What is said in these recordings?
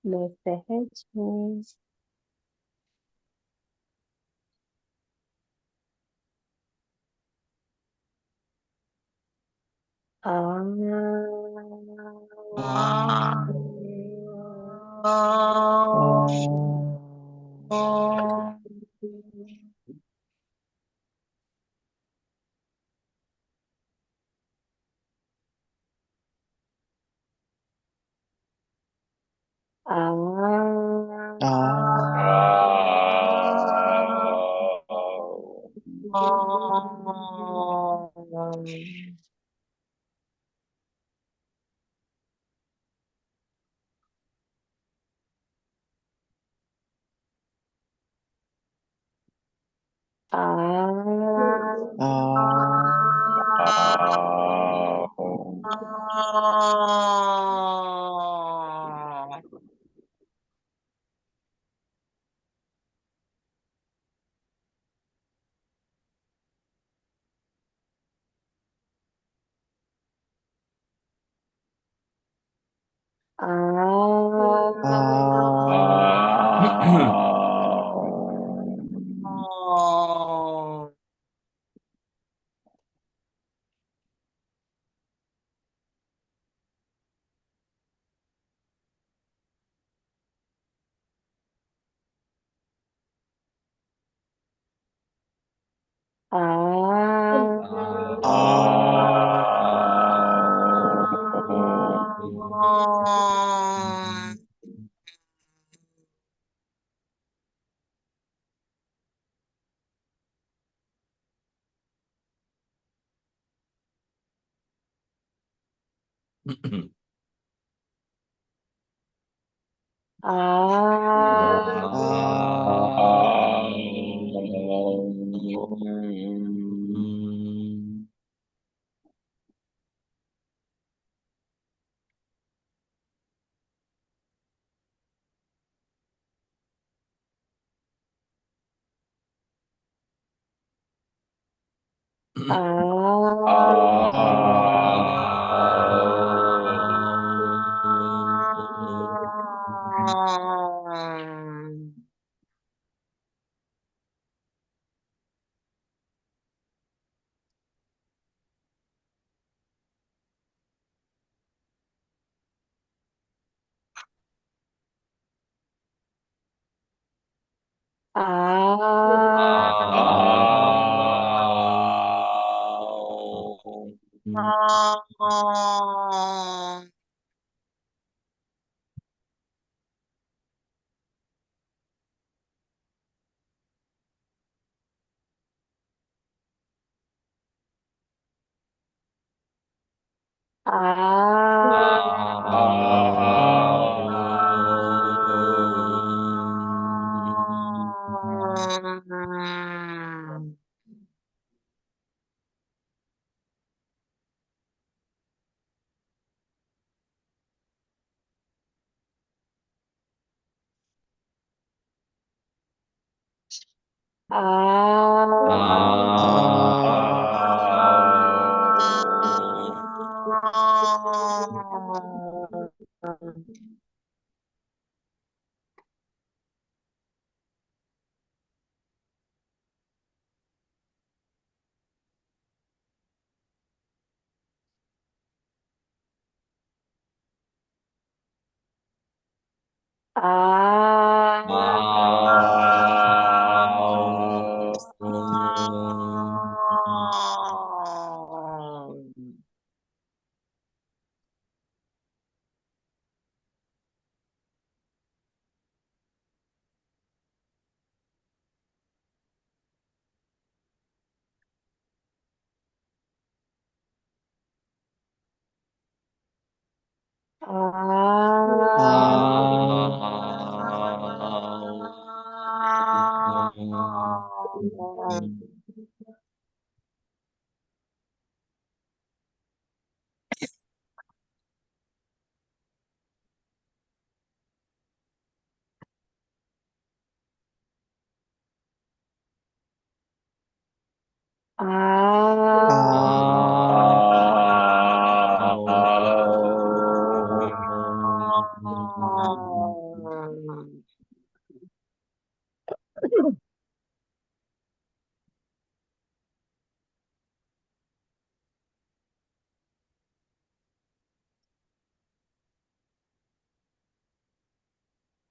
मैं सहज हूँ। आ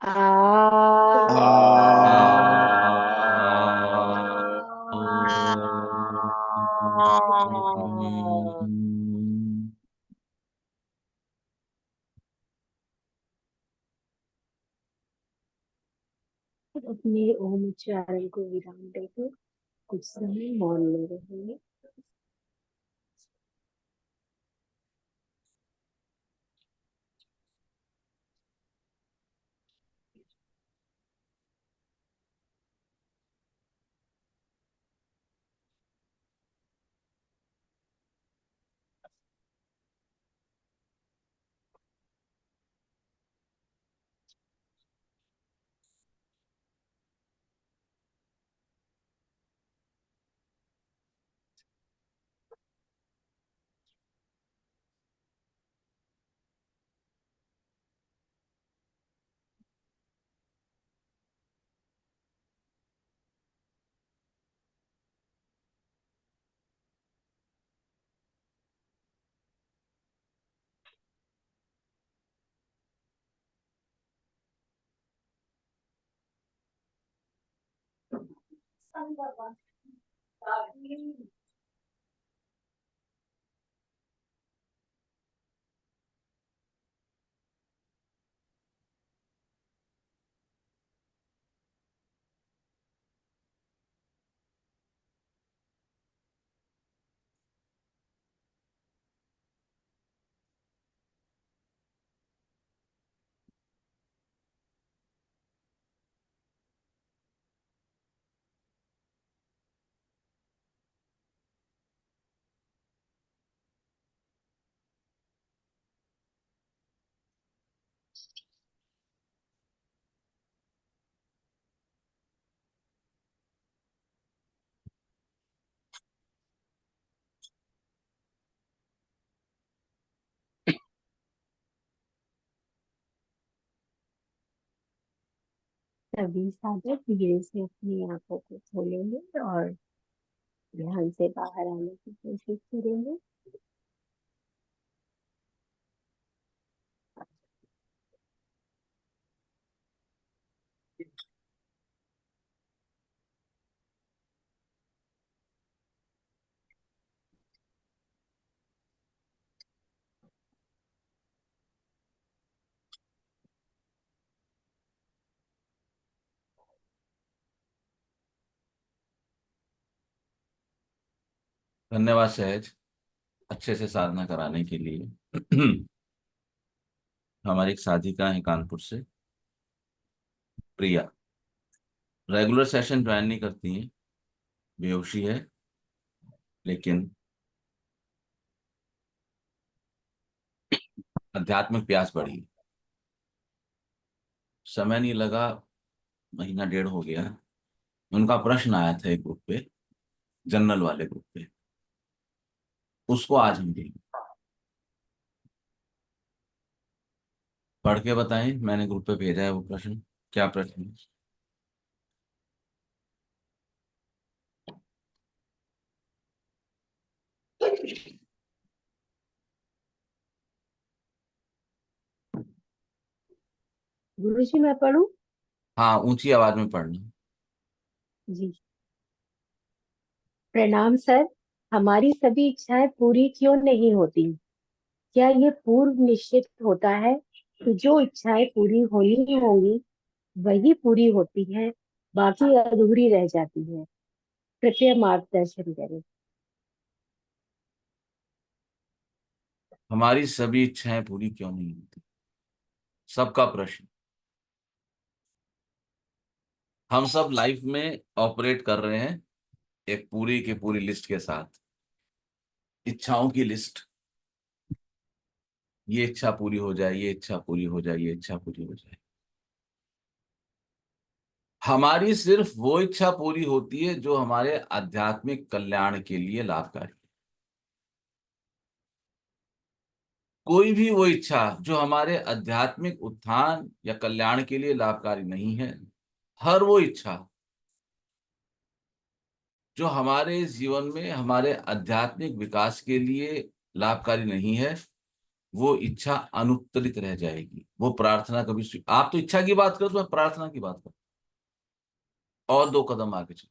अपने ओम उच्चारण को विराम देकर कुछ समय मौन में रहेंगे। सभी साधक धीरे से अपनी आंखों को खोलेंगे और ध्यान से बाहर आने की कोशिश करेंगे। धन्यवाद सहज, अच्छे से साधना कराने के लिए। हमारी एक साधिका है कानपुर से, प्रिया। रेगुलर सेशन ज्वाइन नहीं करती हैं, बेहोशी है, लेकिन आध्यात्मिक प्यास बढ़ी। समय नहीं लगा, महीना डेढ़ हो गया। उनका प्रश्न आया था एक ग्रुप पे, जनरल वाले ग्रुप पे, उसको आज हम देंगे। पढ़ के बताएं, मैंने ग्रुप पे भेजा है वो प्रश्न। क्या प्रश्न है? गुरुजी मैं पढ़ूं? हाँ, ऊंची आवाज में पढ़ना। जी। प्रणाम सर। हमारी सभी इच्छाएं पूरी क्यों नहीं होती? क्या ये पूर्व निश्चित होता है कि जो इच्छाएं पूरी होनी होंगी वही पूरी होती हैं, बाकी अधूरी रह जाती हैं? कृपया मार्गदर्शन करें। हमारी सभी इच्छाएं पूरी क्यों नहीं होती? सबका प्रश्न। हम सब लाइफ में ऑपरेट कर रहे हैं एक पूरी की पूरी लिस्ट के साथ, इच्छाओं की लिस्ट। ये इच्छा पूरी हो जाए, ये इच्छा पूरी हो जाए, ये इच्छा पूरी हो जाए। हमारी सिर्फ वो इच्छा पूरी होती है जो हमारे आध्यात्मिक कल्याण के लिए लाभकारी है। कोई भी वो इच्छा जो हमारे आध्यात्मिक उत्थान या कल्याण के लिए लाभकारी नहीं है, हर वो इच्छा जो हमारे जीवन में हमारे आध्यात्मिक विकास के लिए लाभकारी नहीं है, वो इच्छा अनुत्तरित रह जाएगी। वो प्रार्थना कभी आप तो इच्छा की बात करो तो मैं प्रार्थना की बात करूं, और दो कदम आगे चलो।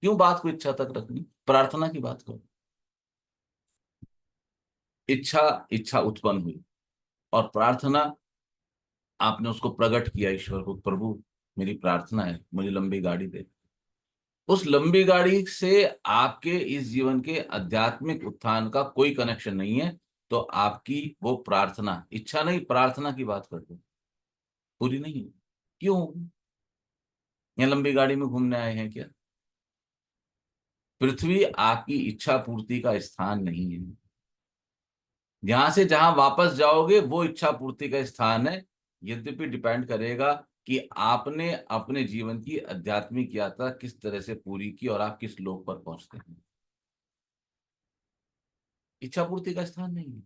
क्यों बात को इच्छा तक रखनी, प्रार्थना की बात करो। इच्छा, इच्छा उत्पन्न हुई, और प्रार्थना, आपने उसको प्रकट किया ईश्वर को, प्रभु मेरी प्रार्थना है मुझे लंबी गाड़ी दे। उस लंबी गाड़ी से आपके इस जीवन के आध्यात्मिक उत्थान का कोई कनेक्शन नहीं है। तो आपकी वो प्रार्थना, इच्छा नहीं प्रार्थना की बात करते हो, पूरी नहीं है। क्यों? यहाँ लंबी गाड़ी में घूमने आए हैं क्या? पृथ्वी आपकी इच्छा पूर्ति का स्थान नहीं है। यहां से जहां वापस जाओगे वो इच्छा पूर्ति का स्थान है। यद्यपि डिपेंड करेगा कि आपने अपने जीवन की आध्यात्मिक यात्रा किस तरह से पूरी की और आप किस लोक पर पहुंचते हैं। इच्छा पूर्ति का स्थान नहीं है।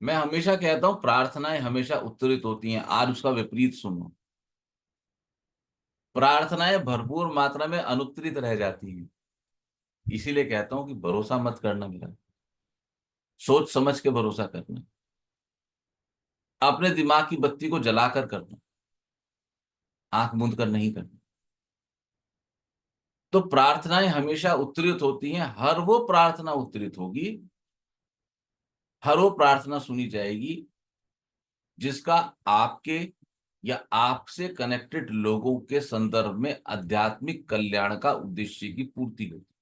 मैं हमेशा कहता हूं प्रार्थनाएं हमेशा उत्तरित होती हैं, आज उसका विपरीत सुनो। प्रार्थनाएं भरपूर मात्रा में अनुत्तरित रह जाती हैं। इसीलिए कहता हूं कि भरोसा मत करना मेरा, सोच समझ के भरोसा करना, अपने दिमाग की बत्ती को जलाकर करना, आंख मूंद कर नहीं करना। तो प्रार्थनाएं हमेशा उत्तरित होती हैं, हर वो प्रार्थना उत्तरित होगी, हर वो प्रार्थना सुनी जाएगी जिसका आपके या आपसे कनेक्टेड लोगों के संदर्भ में आध्यात्मिक कल्याण का उद्देश्य की पूर्ति होती।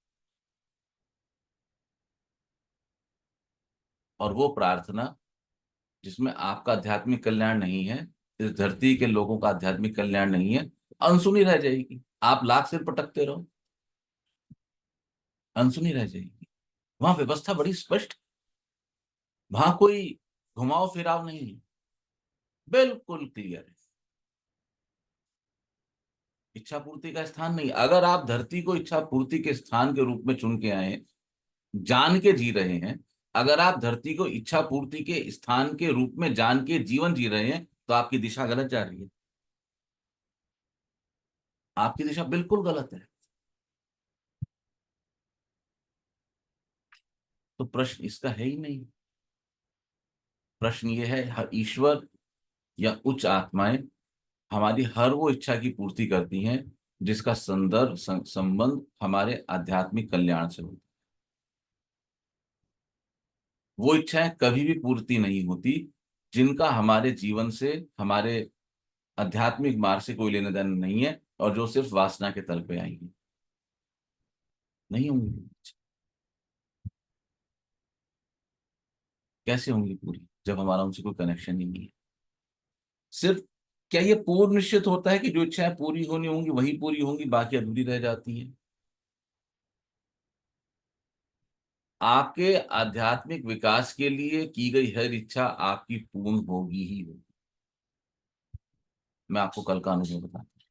और वो प्रार्थना जिसमें आपका आध्यात्मिक कल्याण नहीं है, इस धरती के लोगों का आध्यात्मिक कल्याण नहीं है, अनसुनी रह जाएगी। आप लाख सिर पटकते रहो, अनसुनी रह जाएगी। वहां व्यवस्था बड़ी स्पष्ट, वहां कोई घुमाव फिराव नहीं है, बिल्कुल क्लियर है। इच्छा पूर्ति का स्थान नहीं। अगर आप धरती को इच्छा पूर्ति के स्थान के रूप में चुन के आए हैं, जान के जी रहे हैं, अगर आप धरती को इच्छा पूर्ति के स्थान के रूप में जान के जीवन जी रहे हैं, तो आपकी दिशा गलत जा रही है। आपकी दिशा बिल्कुल गलत है। तो प्रश्न इसका है ही नहीं। प्रश्न ये है, ईश्वर या उच्च आत्माएं हमारी हर वो इच्छा की पूर्ति करती हैं जिसका संदर्भ संबंध हमारे आध्यात्मिक कल्याण से होता है। वो इच्छाएं कभी भी पूर्ति नहीं होती जिनका हमारे जीवन से, हमारे आध्यात्मिक मार्ग से कोई लेना देना नहीं है, और जो सिर्फ वासना के तल पे आएंगी, नहीं होंगी। कैसे होंगी पूरी जब हमारा उनसे कोई कनेक्शन ही नहीं है? सिर्फ क्या ये पूर्ण निश्चित होता है कि जो इच्छाएं पूरी होनी होंगी वही पूरी होंगी, बाकी अधूरी रह जाती हैं? आपके आध्यात्मिक विकास के लिए की गई हर इच्छा आपकी पूर्ण होगी ही होगी। मैं आपको कल का अनुभव बताता हूं।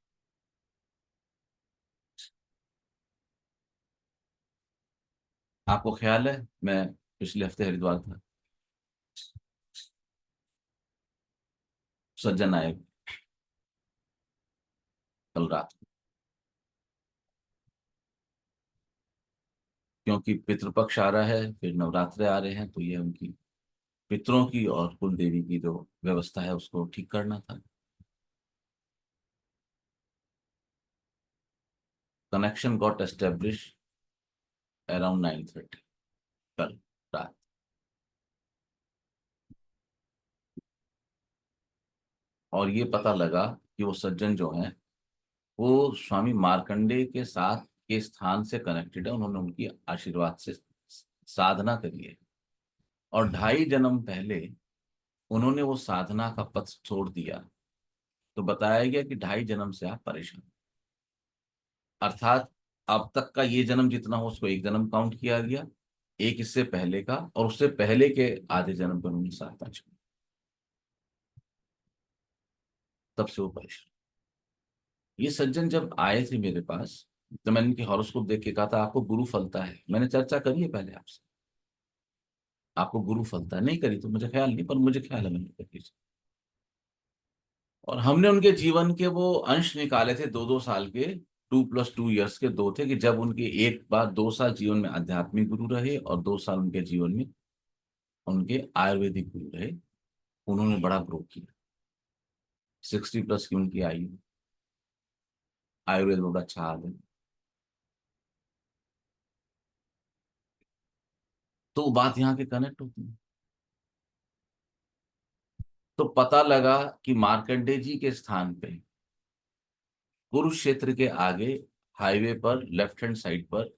आपको ख्याल है मैं पिछले हफ्ते हरिद्वार था, सज्जन आए कल रात को, क्योंकि पितृपक्ष आ रहा है, फिर नवरात्रे आ रहे हैं, तो ये उनकी पितरों की और कुल देवी की जो व्यवस्था है उसको ठीक करना था। कनेक्शन गॉट एस्टेब्लिश अराउंड 9:30 कल रात। और ये पता लगा कि वो सज्जन जो हैं वो स्वामी मार्कंडेय के साथ के स्थान से कनेक्टेड है, उन्होंने उनकी आशीर्वाद से साधना करी है, और 2.5 जन्म पहले उन्होंने वो साधना का पथ छोड़ दिया। तो बताया गया कि 2.5 जन्म से आप परेशान, अर्थात अब तक का ये जन्म जितना हो उसको एक जन्म काउंट किया गया, एक इससे पहले का, और उससे पहले के आधे जन्म पर उन्होंने साधना छोड़ी। तब से वो परेशान। ये सज्जन जब आए थे मेरे पास, तो मैंने इनके हॉरोस्कोप देख के कहा था आपको गुरु फलता है। मैंने चर्चा करी है पहले आपसे, आपको गुरु फलता है, नहीं करी तो मुझे ख्याल नहीं, पर मुझे ख्याल है मैंने करी। और हमने उनके जीवन के वो अंश निकाले थे, 2-2 साल के, 2+2 ईयर्स के दो थे, कि जब उनके एक बार 2 साल जीवन में आध्यात्मिक गुरु रहे और 2 साल उनके जीवन में उनके आयुर्वेदिक गुरु रहे, उन्होंने बड़ा ग्रो किया। 60+ की उनकी आयु, आयुर्वेद बहुत अच्छा हाल है। तो बात यहाँ के कनेक्ट होती है। तो पता लगा कि मार्कंडे जी के स्थान पे कुरुक्षेत्र के आगे हाईवे पर लेफ्ट हैंड साइड पर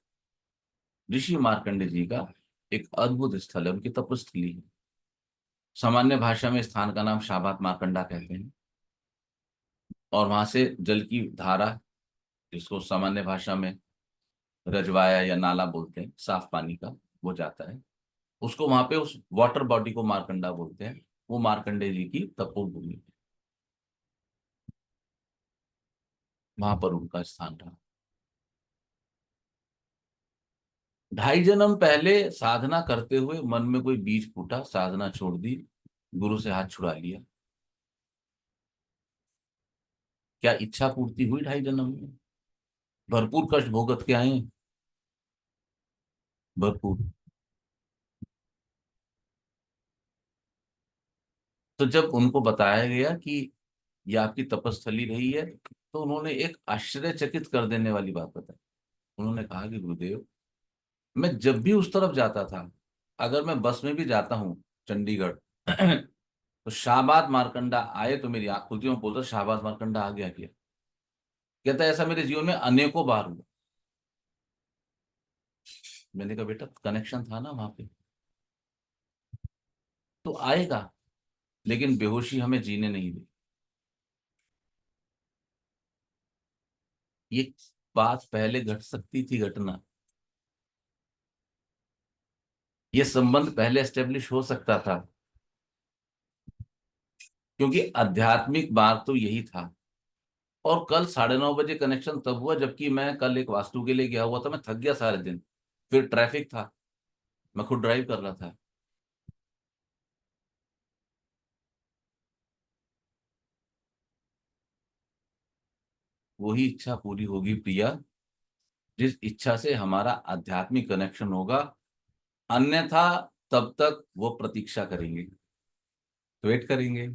ऋषि मार्कंडे जी का एक अद्भुत स्थल है, उनकी तपस्थली है। सामान्य भाषा में स्थान का नाम शाबात मार्कंडा कहते हैं। और वहां से जल की धारा, जिसको सामान्य भाषा में रजवाया या नाला बोलते हैं, साफ पानी का, वो जाता है। उसको वहां पे उस वाटर बॉडी को मार्कंडा बोलते हैं। वो मार्कंडे जी की तपोभूमि है, वहां पर उनका स्थान रहा। 2.5 जन्म पहले साधना करते हुए मन में कोई बीज फूटा, साधना छोड़ दी, गुरु से हाथ छुड़ा लिया। क्या इच्छा पूर्ति हुई 2.5 जन्म में? भरपूर कष्ट भोगत के आए हैं, भरपूर। तो जब उनको बताया गया कि यह आपकी तपस्थली रही है, तो उन्होंने एक आश्चर्यचकित कर देने वाली बात बताई। उन्होंने कहा कि गुरुदेव, मैं जब भी उस तरफ जाता था, अगर मैं बस में भी जाता हूँ चंडीगढ़ तो शाहबाद मारकंडा आए तो मेरी आंख खुलती है, मैं बोलता शाहबाद मारकंडा आ गया क्या? कहता है ऐसा मेरे जीवन में अनेकों बार हुआ। मैंने कहा बेटा, कनेक्शन था ना वहां पे, तो आएगा। लेकिन बेहोशी हमें जीने नहीं दी। ये बात पहले घट सकती थी, घटना, ये संबंध पहले एस्टेब्लिश हो सकता था, क्योंकि आध्यात्मिक मार्ग तो यही था। और कल 9:30 बजे कनेक्शन तब हुआ जबकि मैं कल एक वास्तु के लिए गया हुआ था, मैं थक गया सारे दिन, फिर ट्रैफिक था, मैं खुद ड्राइव कर रहा था। वही इच्छा पूरी होगी प्रिया, जिस इच्छा से हमारा आध्यात्मिक कनेक्शन होगा। अन्यथा तब तक वो प्रतीक्षा करेंगे, वेट करेंगे,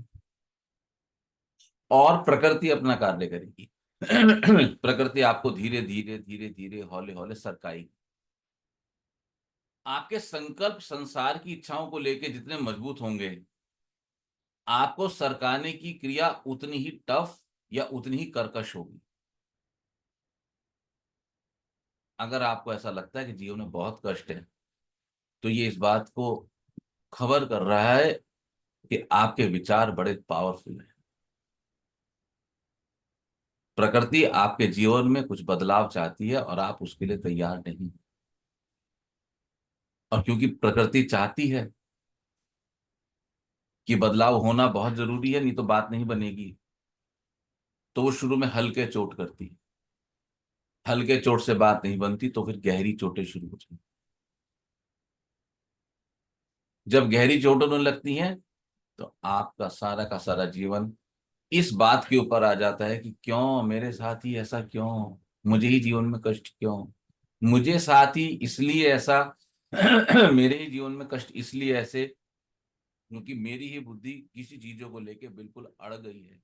और प्रकृति अपना कार्य करेगी। प्रकृति आपको धीरे धीरे धीरे धीरे हौले हौले सरकाएगी। आपके संकल्प संसार की इच्छाओं को लेकर जितने मजबूत होंगे, आपको सरकाने की क्रिया उतनी ही टफ या उतनी ही कर्कश होगी। अगर आपको ऐसा लगता है कि जीवन में बहुत कष्ट है, तो ये इस बात को खबर कर रहा है कि आपके विचार बड़े पावरफुल हैं। प्रकृति आपके जीवन में कुछ बदलाव चाहती है और आप उसके लिए तैयार नहीं। और क्योंकि प्रकृति चाहती है कि बदलाव होना बहुत जरूरी है, नहीं तो बात नहीं बनेगी, तो वो शुरू में हल्के चोट करती है। हल्के चोट से बात नहीं बनती तो फिर गहरी चोटें शुरू हो जाती। जब गहरी चोट होने लगती हैं, तो आपका सारा का सारा जीवन इस बात के ऊपर आ जाता है कि क्यों मेरे साथ ही ऐसा, क्यों मुझे ही जीवन में कष्ट, क्यों मुझे साथ ही इसलिए ऐसा, मेरे ही जीवन में कष्ट इसलिए ऐसे, क्योंकि मेरी ही बुद्धि किसी चीजों को लेके बिल्कुल अड़ गई है।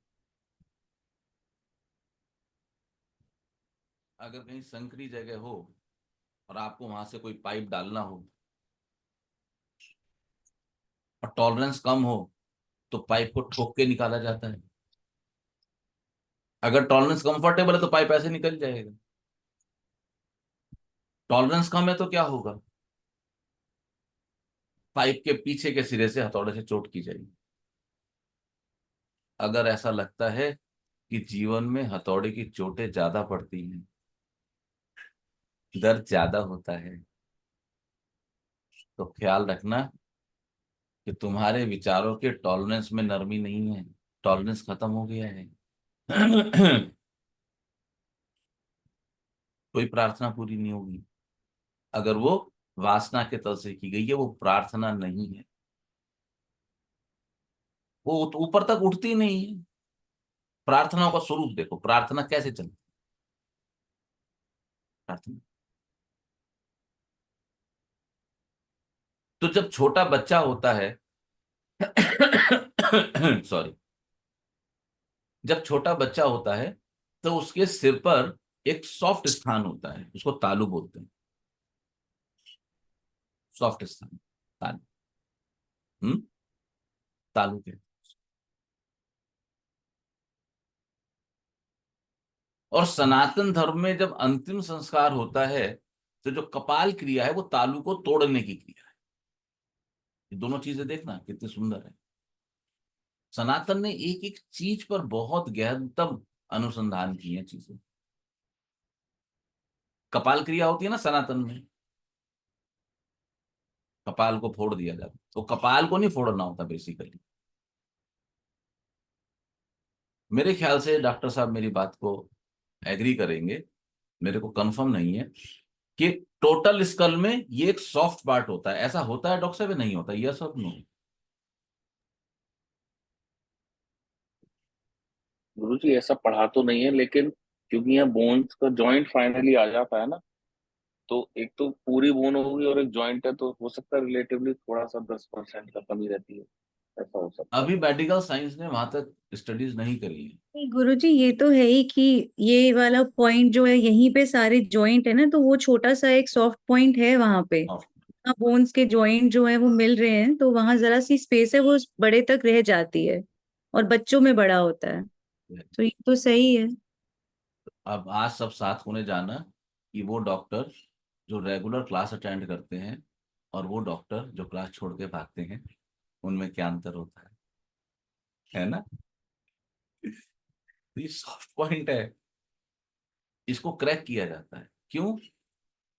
अगर कहीं संकरी जगह हो और आपको वहां से कोई पाइप डालना हो और टॉलरेंस कम हो, तो पाइप को ठोक के निकाला जाता है। अगर टॉलरेंस कंफर्टेबल है तो पाइप ऐसे निकल जाएगा। टॉलरेंस कम है तो क्या होगा? पाइप के पीछे के सिरे से हथौड़े से चोट की जाएगी। अगर ऐसा लगता है कि जीवन में हथौड़े की चोटें ज्यादा पड़ती हैं, दर्द ज्यादा होता है, तो ख्याल रखना कि तुम्हारे विचारों के टॉलरेंस में नरमी नहीं है, टॉलरेंस खत्म हो गया है। कोई प्रार्थना पूरी नहीं होगी। अगर वो वासना के तल से की गई है, वो प्रार्थना नहीं है, वो तो ऊपर तक उठती नहीं है। प्रार्थनाओं का स्वरूप देखो, प्रार्थना कैसे चलती है? प्रार्थना तो जब छोटा बच्चा होता है सॉरी, जब छोटा बच्चा होता है तो उसके सिर पर एक सॉफ्ट स्थान होता है, उसको तालू बोलते हैं। सॉफ्ट स्थान, तालू। हम्म, तालू के। और सनातन धर्म में जब अंतिम संस्कार होता है तो जो कपाल क्रिया है वो तालू को तोड़ने की क्रिया है। ये दोनों चीजें देखना कितनी सुंदर है। सनातन ने एक एक चीज पर बहुत गहनतम अनुसंधान किए हैं चीजें। कपाल क्रिया होती है ना सनातन में, कपाल को फोड़ दिया जाता, तो कपाल को नहीं फोड़ना होता बेसिकली। मेरे ख्याल से डॉक्टर साहब मेरी बात को एग्री करेंगे, मेरे को कंफर्म नहीं है कि टोटल स्कल में ये एक सॉफ्ट पार्ट होता है। ऐसा होता है डॉक्टर साहब या नहीं होता, यस और नो? गुरु जी ऐसा पढ़ा तो नहीं है, लेकिन क्योंकि यहाँ बोन्स का जॉइंट फाइनली आ जाता है ना, तो एक तो पूरी बोन होगी और एक जॉइंट है, तो हो सकता है रिलेटिवली थोड़ा सा 10% का कमी रहती है, ऐसा हो सकता है। अभी मेडिकल साइंस ने वहां तक स्टडीज नहीं करी है। नहीं गुरुजी, ये तो है ही कि ये वाला पॉइंट जो है यहीं पे सारे जॉइंट है ना, तो वो छोटा सा एक सॉफ्ट पॉइंट है वहां पे। बोन्स के जॉइंट जो है वो मिल रहे हैं, तो वहां जरा सी स्पेस है, वो बड़े तक रह जाती है और बच्चों में बड़ा होता है। तो ये तो सही है। अब आज सब साथ होने जाना कि वो डॉक्टर जो रेगुलर क्लास अटेंड करते हैं और वो डॉक्टर जो क्लास छोड़ के भागते हैं, उनमें क्या अंतर होता है ना? तो ये सॉफ्ट पॉइंट है, इसको क्रैक किया जाता है। क्यों?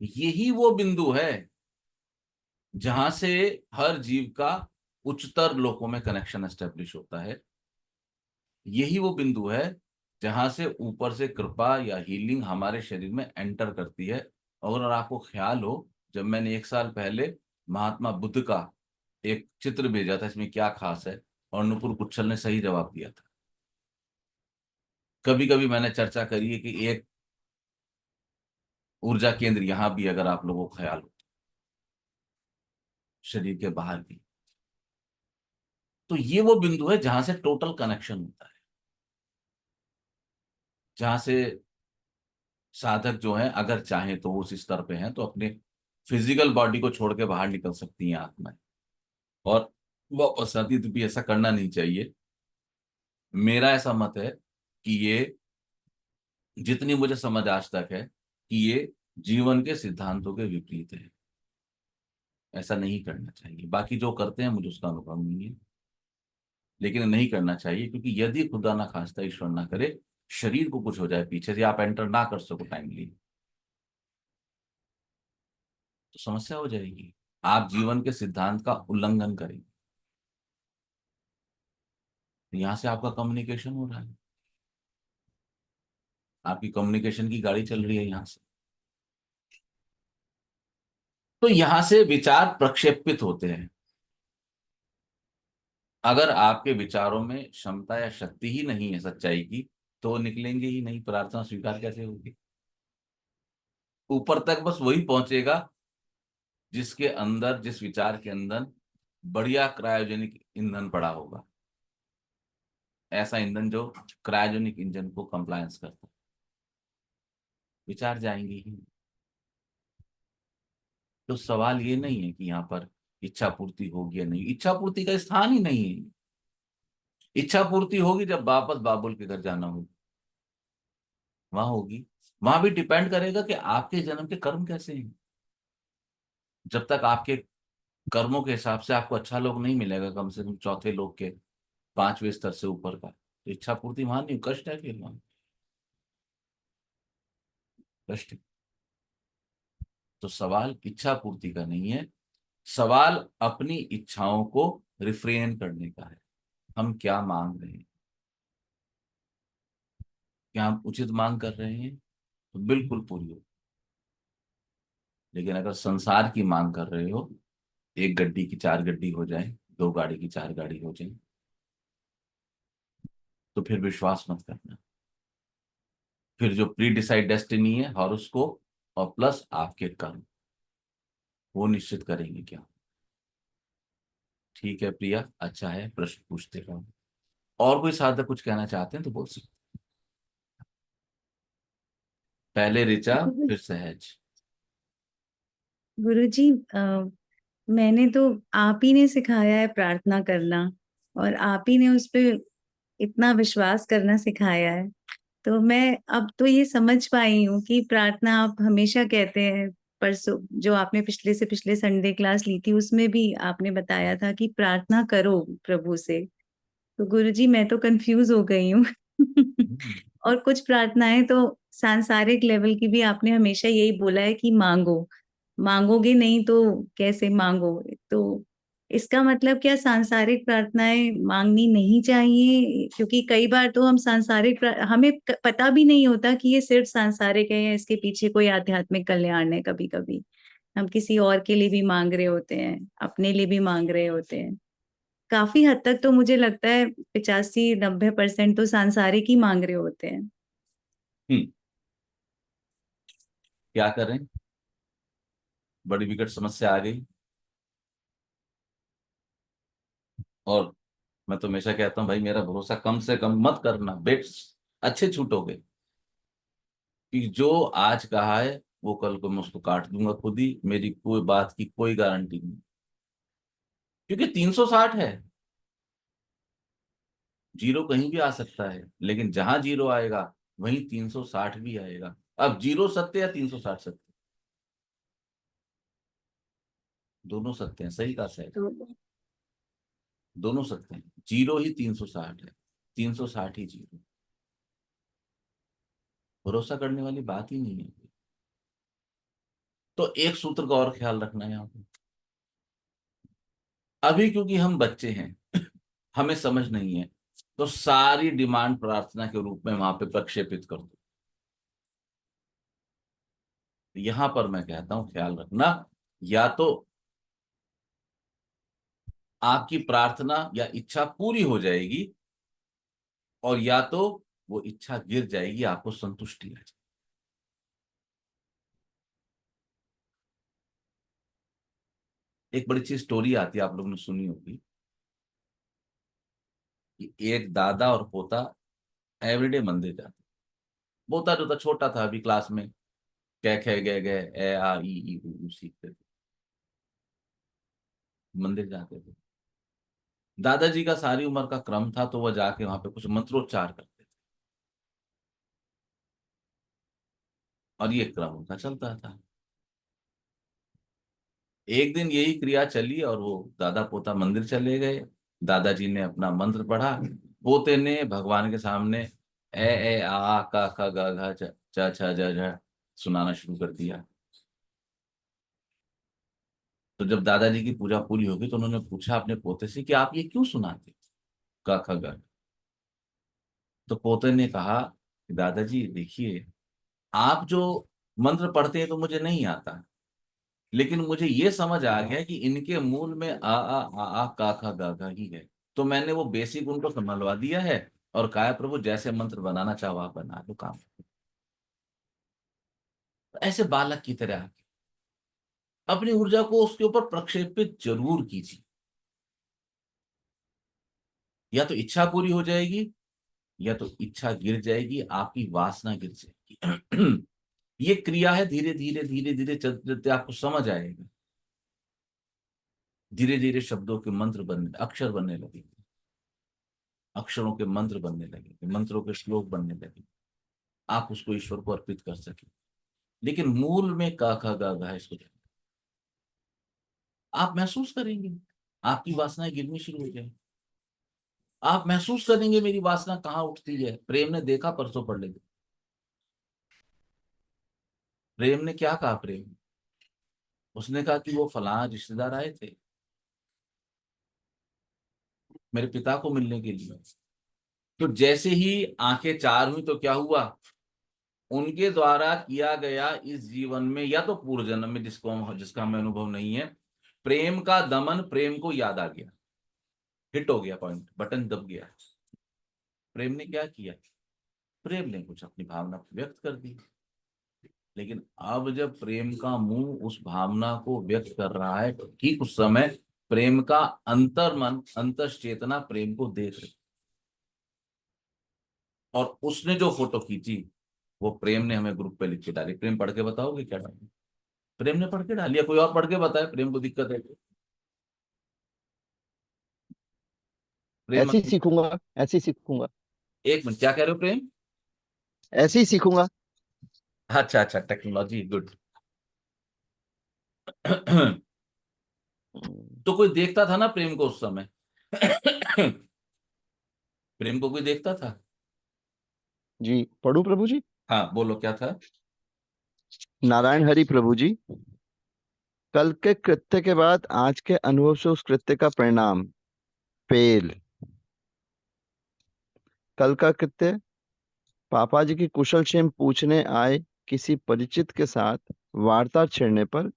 यही वो बिंदु है जहां से हर जीव का उच्चतर लोकों में कनेक्शन एस्टेब्लिश होता है। यही वो बिंदु है जहां से ऊपर से कृपा या हीलिंग हमारे शरीर में एंटर करती है। और अगर आपको ख्याल हो, जब मैंने एक साल पहले महात्मा बुद्ध का एक चित्र भेजा था, इसमें क्या खास है, और नुपुर कुच्छल ने सही जवाब दिया था। कभी कभी मैंने चर्चा करी है कि एक ऊर्जा केंद्र यहां भी, अगर आप लोगों को ख्याल हो, शरीर के बाहर भी। तो ये वो बिंदु है जहां से टोटल कनेक्शन होता है, जहां से साधक जो है अगर चाहे तो वो उस स्तर पे हैं तो अपने फिजिकल बॉडी को छोड़ के बाहर निकल सकती हैं आत्माएं, और वापस आती। तो भी ऐसा करना नहीं चाहिए। मेरा ऐसा मत है कि ये, जितनी मुझे समझ आज तक है, कि ये जीवन के सिद्धांतों के विपरीत है। ऐसा नहीं करना चाहिए। बाकी जो करते हैं मुझे उसका अनुभव नहीं है, लेकिन नहीं करना चाहिए, क्योंकि यदि खुदा ना खास्ता ईश्वर ना करे शरीर को कुछ हो जाए पीछे से, आप एंटर ना कर सको टाइमली, तो समस्या हो जाएगी। आप जीवन के सिद्धांत का उल्लंघन करेंगे। तो यहां से आपका कम्युनिकेशन हो रहा है, आपकी कम्युनिकेशन की गाड़ी चल रही है यहां से। तो यहां से विचार प्रक्षेपित होते हैं। अगर आपके विचारों में क्षमता या शक्ति ही नहीं है सच्चाई की, तो वो निकलेंगे ही नहीं। प्रार्थना स्वीकार कैसे होगी? ऊपर तक बस वही पहुंचेगा जिसके अंदर, जिस विचार के अंदर बढ़िया क्रायोजेनिक ईंधन पड़ा होगा। ऐसा ईंधन जो क्रायोजेनिक इंजन को कंप्लायंस करता है, विचार जाएंगे ही नहीं। तो सवाल ये नहीं है कि यहाँ पर इच्छा पूर्ति होगी या नहीं, इच्छा पूर्ति का स्थान ही नहीं है। इच्छा पूर्ति होगी जब वापस बाबुल के घर जाना होगा, वहां होगी। वहां भी डिपेंड करेगा कि आपके जन्म के कर्म कैसे हैं। जब तक आपके कर्मों के हिसाब से आपको अच्छा लोग नहीं मिलेगा, कम से कम चौथे लोग के 5वें स्तर से ऊपर का, तो इच्छा पूर्ति वहां नहीं, कष्ट है फिर वहां, कष्ट है। तो सवाल इच्छा पूर्ति का नहीं है, सवाल अपनी इच्छाओं को रिफ्रेन करने का है। हम क्या मांग रहे हैं? क्या हम उचित मांग कर रहे हैं तो बिल्कुल पूरी हो। लेकिन अगर संसार की मांग कर रहे हो, एक गड्डी की 4 गड्डी हो जाए, 2 गाड़ी की 4 गाड़ी हो जाए, तो फिर विश्वास मत करना। फिर जो प्री डिसाइड डेस्टिनी है हॉरोस्कोप और प्लस आपके कर्म, वो निश्चित करेंगे क्या। ठीक है प्रिया, अच्छा है, प्रश्न पूछते रहो। और कोई साधक कुछ कहना चाहते हैं तो बोल सकते। पहले ऋचा, गुरु फिर सहज। गुरुजी, मैंने तो आप ही ने सिखाया है प्रार्थना करना, और आप ही ने उस पे इतना विश्वास करना सिखाया है। तो मैं अब तो ये समझ पाई हूँ कि प्रार्थना आप हमेशा कहते हैं। परसों जो आपने पिछले से पिछले संडे क्लास ली थी उसमें भी आपने बताया था कि प्रार्थना करो प्रभु से। तो गुरुजी मैं तो कंफ्यूज हो गई हूँ। हम्म, और कुछ प्रार्थनाएं तो सांसारिक लेवल की भी आपने हमेशा यही बोला है कि मांगो, मांगोगे नहीं तो कैसे मांगो। तो इसका मतलब क्या सांसारिक प्रार्थनाएं मांगनी नहीं चाहिए? क्योंकि कई बार तो हम हमें पता भी नहीं होता कि ये सिर्फ सांसारिक है या इसके पीछे कोई आध्यात्मिक कल्याण है। कभी कभी हम किसी और के लिए भी मांग रहे होते हैं, अपने लिए भी मांग रहे होते हैं। काफी हद तक तो मुझे लगता है 85-90% तो सांसारिक ही मांग रहे होते हैं। हम्म, क्या करें, बड़ी विकट समस्या आ गई। और मैं तो हमेशा कहता हूँ भाई, मेरा भरोसा कम से कम मत करना, बेट्स अच्छे छूटोगे। कि जो आज कहा है वो कल को मैं उसको काट दूंगा खुद ही, मेरी कोई बात की कोई गारंटी नहीं। क्योंकि 360 है, जीरो कहीं भी आ सकता है, लेकिन जहां जीरो आएगा वहीं 360 भी आएगा। अब जीरो सत्य या 360 सत्य? दोनों सत्य हैं, सही कहा सही। तो दोनों सत्य हैं, जीरो ही 360 है, 360 ही जीरो। भरोसा करने वाली बात ही नहीं है। तो एक सूत्र का और ख्याल रखना है यहाँ पे। अभी क्योंकि हम बच्चे हैं, हमें समझ नहीं है, तो सारी डिमांड प्रार्थना के रूप में वहां पे प्रक्षेपित कर दो। यहां पर मैं कहता हूं ख्याल रखना, या तो आपकी प्रार्थना या इच्छा पूरी हो जाएगी, और या तो वो इच्छा गिर जाएगी, आपको संतुष्टि आ जाएगी। एक बड़ी अच्छी स्टोरी आती है, आप लोगों ने सुनी होगी, कि एक दादा और पोता एवरीडे मंदिर जाते। पोता जो था छोटा था, अभी क्लास में कै खे गए गए ए आ ई ऊ सीखते थे, मंदिर जाते थे। दादाजी का सारी उम्र का क्रम था, तो वह जाके वहां पे कुछ मंत्रोच्चार करते थे, और ये क्रम उनका चलता था। एक दिन यही क्रिया चली और वो दादा पोता मंदिर चले गए। दादाजी ने अपना मंत्र पढ़ा, पोते ने भगवान के सामने ए आ का खा गा घा चा छा जा झा सुनाना शुरू कर दिया। तो जब दादाजी की पूजा पूरी होगी तो उन्होंने पूछा अपने पोते से कि आप ये क्यों सुनाते का खा गा। तो पोते ने कहा कि दादाजी देखिए, आप जो मंत्र पढ़ते हैं तो मुझे नहीं आता, लेकिन मुझे ये समझ आ गया कि इनके मूल में आ का खा गा घा ही है। तो मैंने वो बेसिक उनको संभलवा दिया है, और कहा प्रभु जैसे मंत्र बनाना चाहो आप बना लो काम। तो ऐसे बालक की तरह अपनी ऊर्जा को उसके ऊपर प्रक्षेपित जरूर कीजिए। या तो इच्छा पूरी हो जाएगी, या तो इच्छा गिर जाएगी, आपकी वासना गिर जाएगी। ये क्रिया है, धीरे धीरे धीरे धीरे चलते चलते आपको समझ आएगा। धीरे धीरे शब्दों के मंत्र बनने, अक्षर बनने लगेंगे, अक्षरों के मंत्र बनने लगेंगे, मंत्रों के श्लोक बनने लगेंगे, आप उसको ईश्वर को अर्पित कर सके। लेकिन मूल में का खा गा घा इसको आप महसूस करेंगे, आपकी वासनाएं गिरनी शुरू हो जाएंगी। आप महसूस करेंगे मेरी वासना कहाँ उठती है। प्रेम ने देखा, परसों पढ़ लेंगे, प्रेम ने क्या कहा। प्रेम, उसने कहा कि वो फलां रिश्तेदार आए थे मेरे पिता को मिलने के लिए। तो जैसे ही आंखें चार हुई तो क्या हुआ, उनके द्वारा किया गया इस जीवन में या तो पूर्व जन्म में, जिसका हमें अनुभव नहीं है, प्रेम का दमन, प्रेम को याद आ गया, हिट हो गया, पॉइंट बटन दब गया। प्रेम ने क्या किया, प्रेम ने कुछ अपनी भावना व्यक्त कर दी। लेकिन अब जब प्रेम का मुंह उस भावना को व्यक्त कर रहा है, तो ठीक उस समय प्रेम का अंतर्मन, अंतश्चेतना प्रेम को देख रही, और उसने जो फोटो खींची वो प्रेम ने हमें ग्रुप पे लिख के डाली। प्रेम पढ़ के बताओगे क्या डाली? प्रेम ने पढ़ के डाली, या कोई और पढ़ के बताए? प्रेम को दिक्कत है? प्रेम, ऐसे ही सीखूंगा, ऐसे ही सीखूंगा, एक मिनट, क्या कह रहे हो प्रेम? ऐसे ही सीखूंगा। अच्छा अच्छा, टेक्नोलॉजी, गुड। तो कोई देखता था ना प्रेम को उस समय? प्रेम को कोई देखता था? जी पढ़ू प्रभु जी। हाँ बोलो, क्या था? नारायण हरि प्रभु जी। कल के कृत्य के बाद आज के अनुभव से उस कृत्य का परिणाम फेल। कल का कृत्य, पापा जी की कुशल क्षेम पूछने आए किसी परिचित के साथ वार्ता छेड़ने पर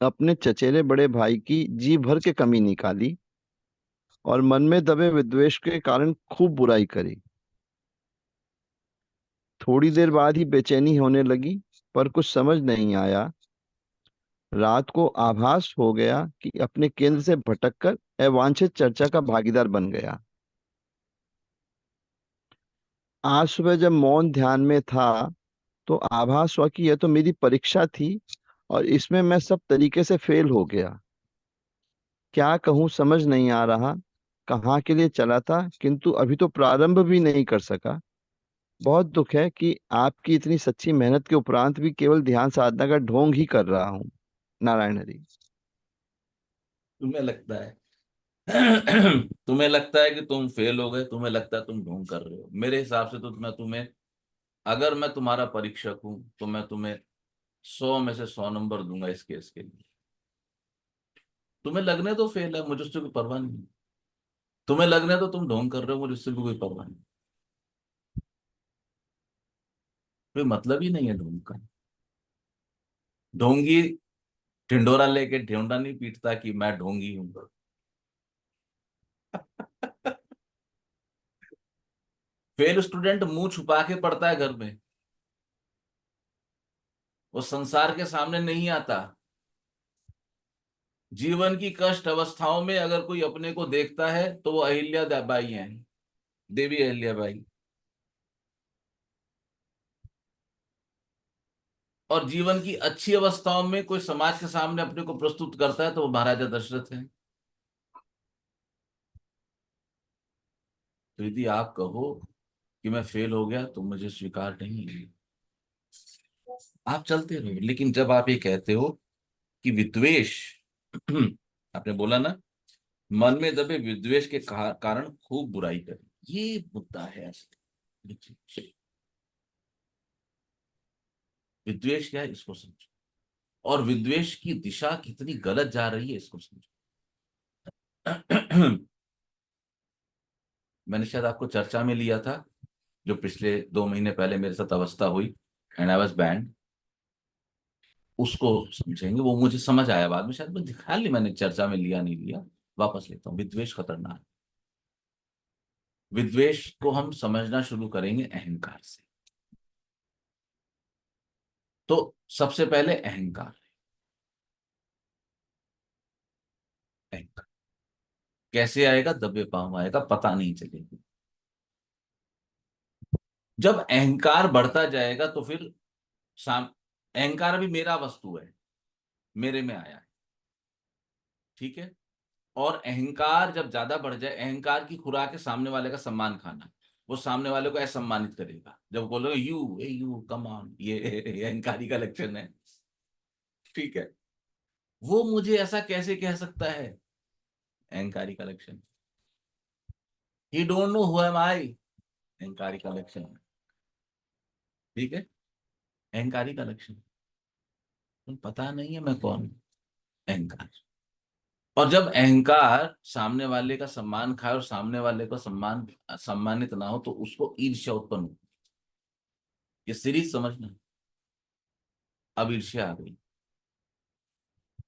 अपने चचेरे बड़े भाई की जी भर के कमी निकाली और मन में दबे विद्वेष के कारण खूब बुराई करी। थोड़ी देर बाद ही बेचैनी होने लगी, पर कुछ समझ नहीं आया। रात को आभास हो गया कि अपने केंद्र से भटककर अवांछित चर्चा का भागीदार बन गया। आज सुबह जब मौन ध्यान में था तो आभास हुआ कि यह तो मेरी परीक्षा थी और इसमें मैं सब तरीके से फेल हो गया। क्या कहूँ समझ नहीं आ रहा। कहाँ के लिए चला था, किंतु अभी तो प्रारंभ भी नहीं कर सका। बहुत दुख है कि आपकी इतनी सच्ची मेहनत के उपरांत भी केवल ध्यान साधना का ढोंग ही कर रहा हूँ। नारायण हरि। तुम्हें लगता है तुम्हें लगता है कि तुम फेल हो गए, तुम्हें लगता है तुम ढोंग कर रहे हो। मेरे हिसाब से तो मैं तुम्हें, अगर मैं तुम्हारा परीक्षक हूं तो मैं तुम्हें 100 में से 100 नंबर दूंगा इस केस के लिए। तुम्हें लगने तो फेल है, मुझे उससे कोई परवाह नहीं। तुम्हें लगने तो तुम ढोंग कर रहे हो, मुझे उससे भी कोई परवाह नहीं। कोई मतलब ही नहीं है ढोंग का। ढोंगी ढिंडोरा लेके ढिंडोरा नहीं पीटता कि मैं ढोंगी हूं। फेल स्टूडेंट मुंह छुपा के पढ़ता है घर में, वो संसार के सामने नहीं आता। जीवन की कष्ट अवस्थाओं में अगर कोई अपने को देखता है तो वो अहिल्या बाई है, देवी अहिल्या बाई। और जीवन की अच्छी अवस्थाओं में कोई समाज के सामने अपने को प्रस्तुत करता है तो वो महाराजा दशरथ है। तो यदि आप कहो कि मैं फेल हो गया तो मुझे स्वीकार नहीं है, आप चलते रहो। लेकिन जब आप ये कहते हो कि विद्वेष आपने बोला ना, मन में दबे विद्वेष के कारण खूब बुराई करे, ये मुद्दा है असली। विद्वेष क्या है इसको समझो, और विद्वेष की दिशा कितनी गलत जा रही है इसको समझो। मैंने शायद आपको चर्चा में लिया था, जो पिछले 2 महीने पहले मेरे साथ अवस्था हुई, एंड आई वाज बैंड। उसको समझेंगे, वो मुझे समझ आया बाद में, शायद मैं ख्याल नहीं मैंने चर्चा में लिया नहीं लिया, वापस लेता हूँ। विद्वेष खतरनाक है। विद्वेष को हम समझना शुरू करेंगे अहंकार से। तो सबसे पहले अहंकार। अहंकार कैसे आएगा? दबे पांव आएगा, पता नहीं चलेगा। जब अहंकार बढ़ता जाएगा तो फिर साम अहंकार अभी मेरा वस्तु है, मेरे में आया है, ठीक है। और अहंकार जब ज्यादा बढ़ जाए, अहंकार की खुराक है सामने वाले का सम्मान खाना। वो सामने वाले को असम्मानित करेगा जब बोलोगे यू कम ऑन, ये अहंकारी का लक्षण है, ठीक है। वो मुझे ऐसा कैसे कह सकता है? अहंकारी का लक्षण। He don't know who am I, अहंकारी का लक्षण है, ठीक है। अहंकारी का लक्षण, तुम पता नहीं है मैं कौन हूं, अहंकार। और जब अहंकार सामने वाले का सम्मान खाए और सामने वाले को सम्मानित ना हो तो उसको ईर्ष्या उत्पन्न हो। ये सीरीज समझना। अब ईर्ष्या आ गई।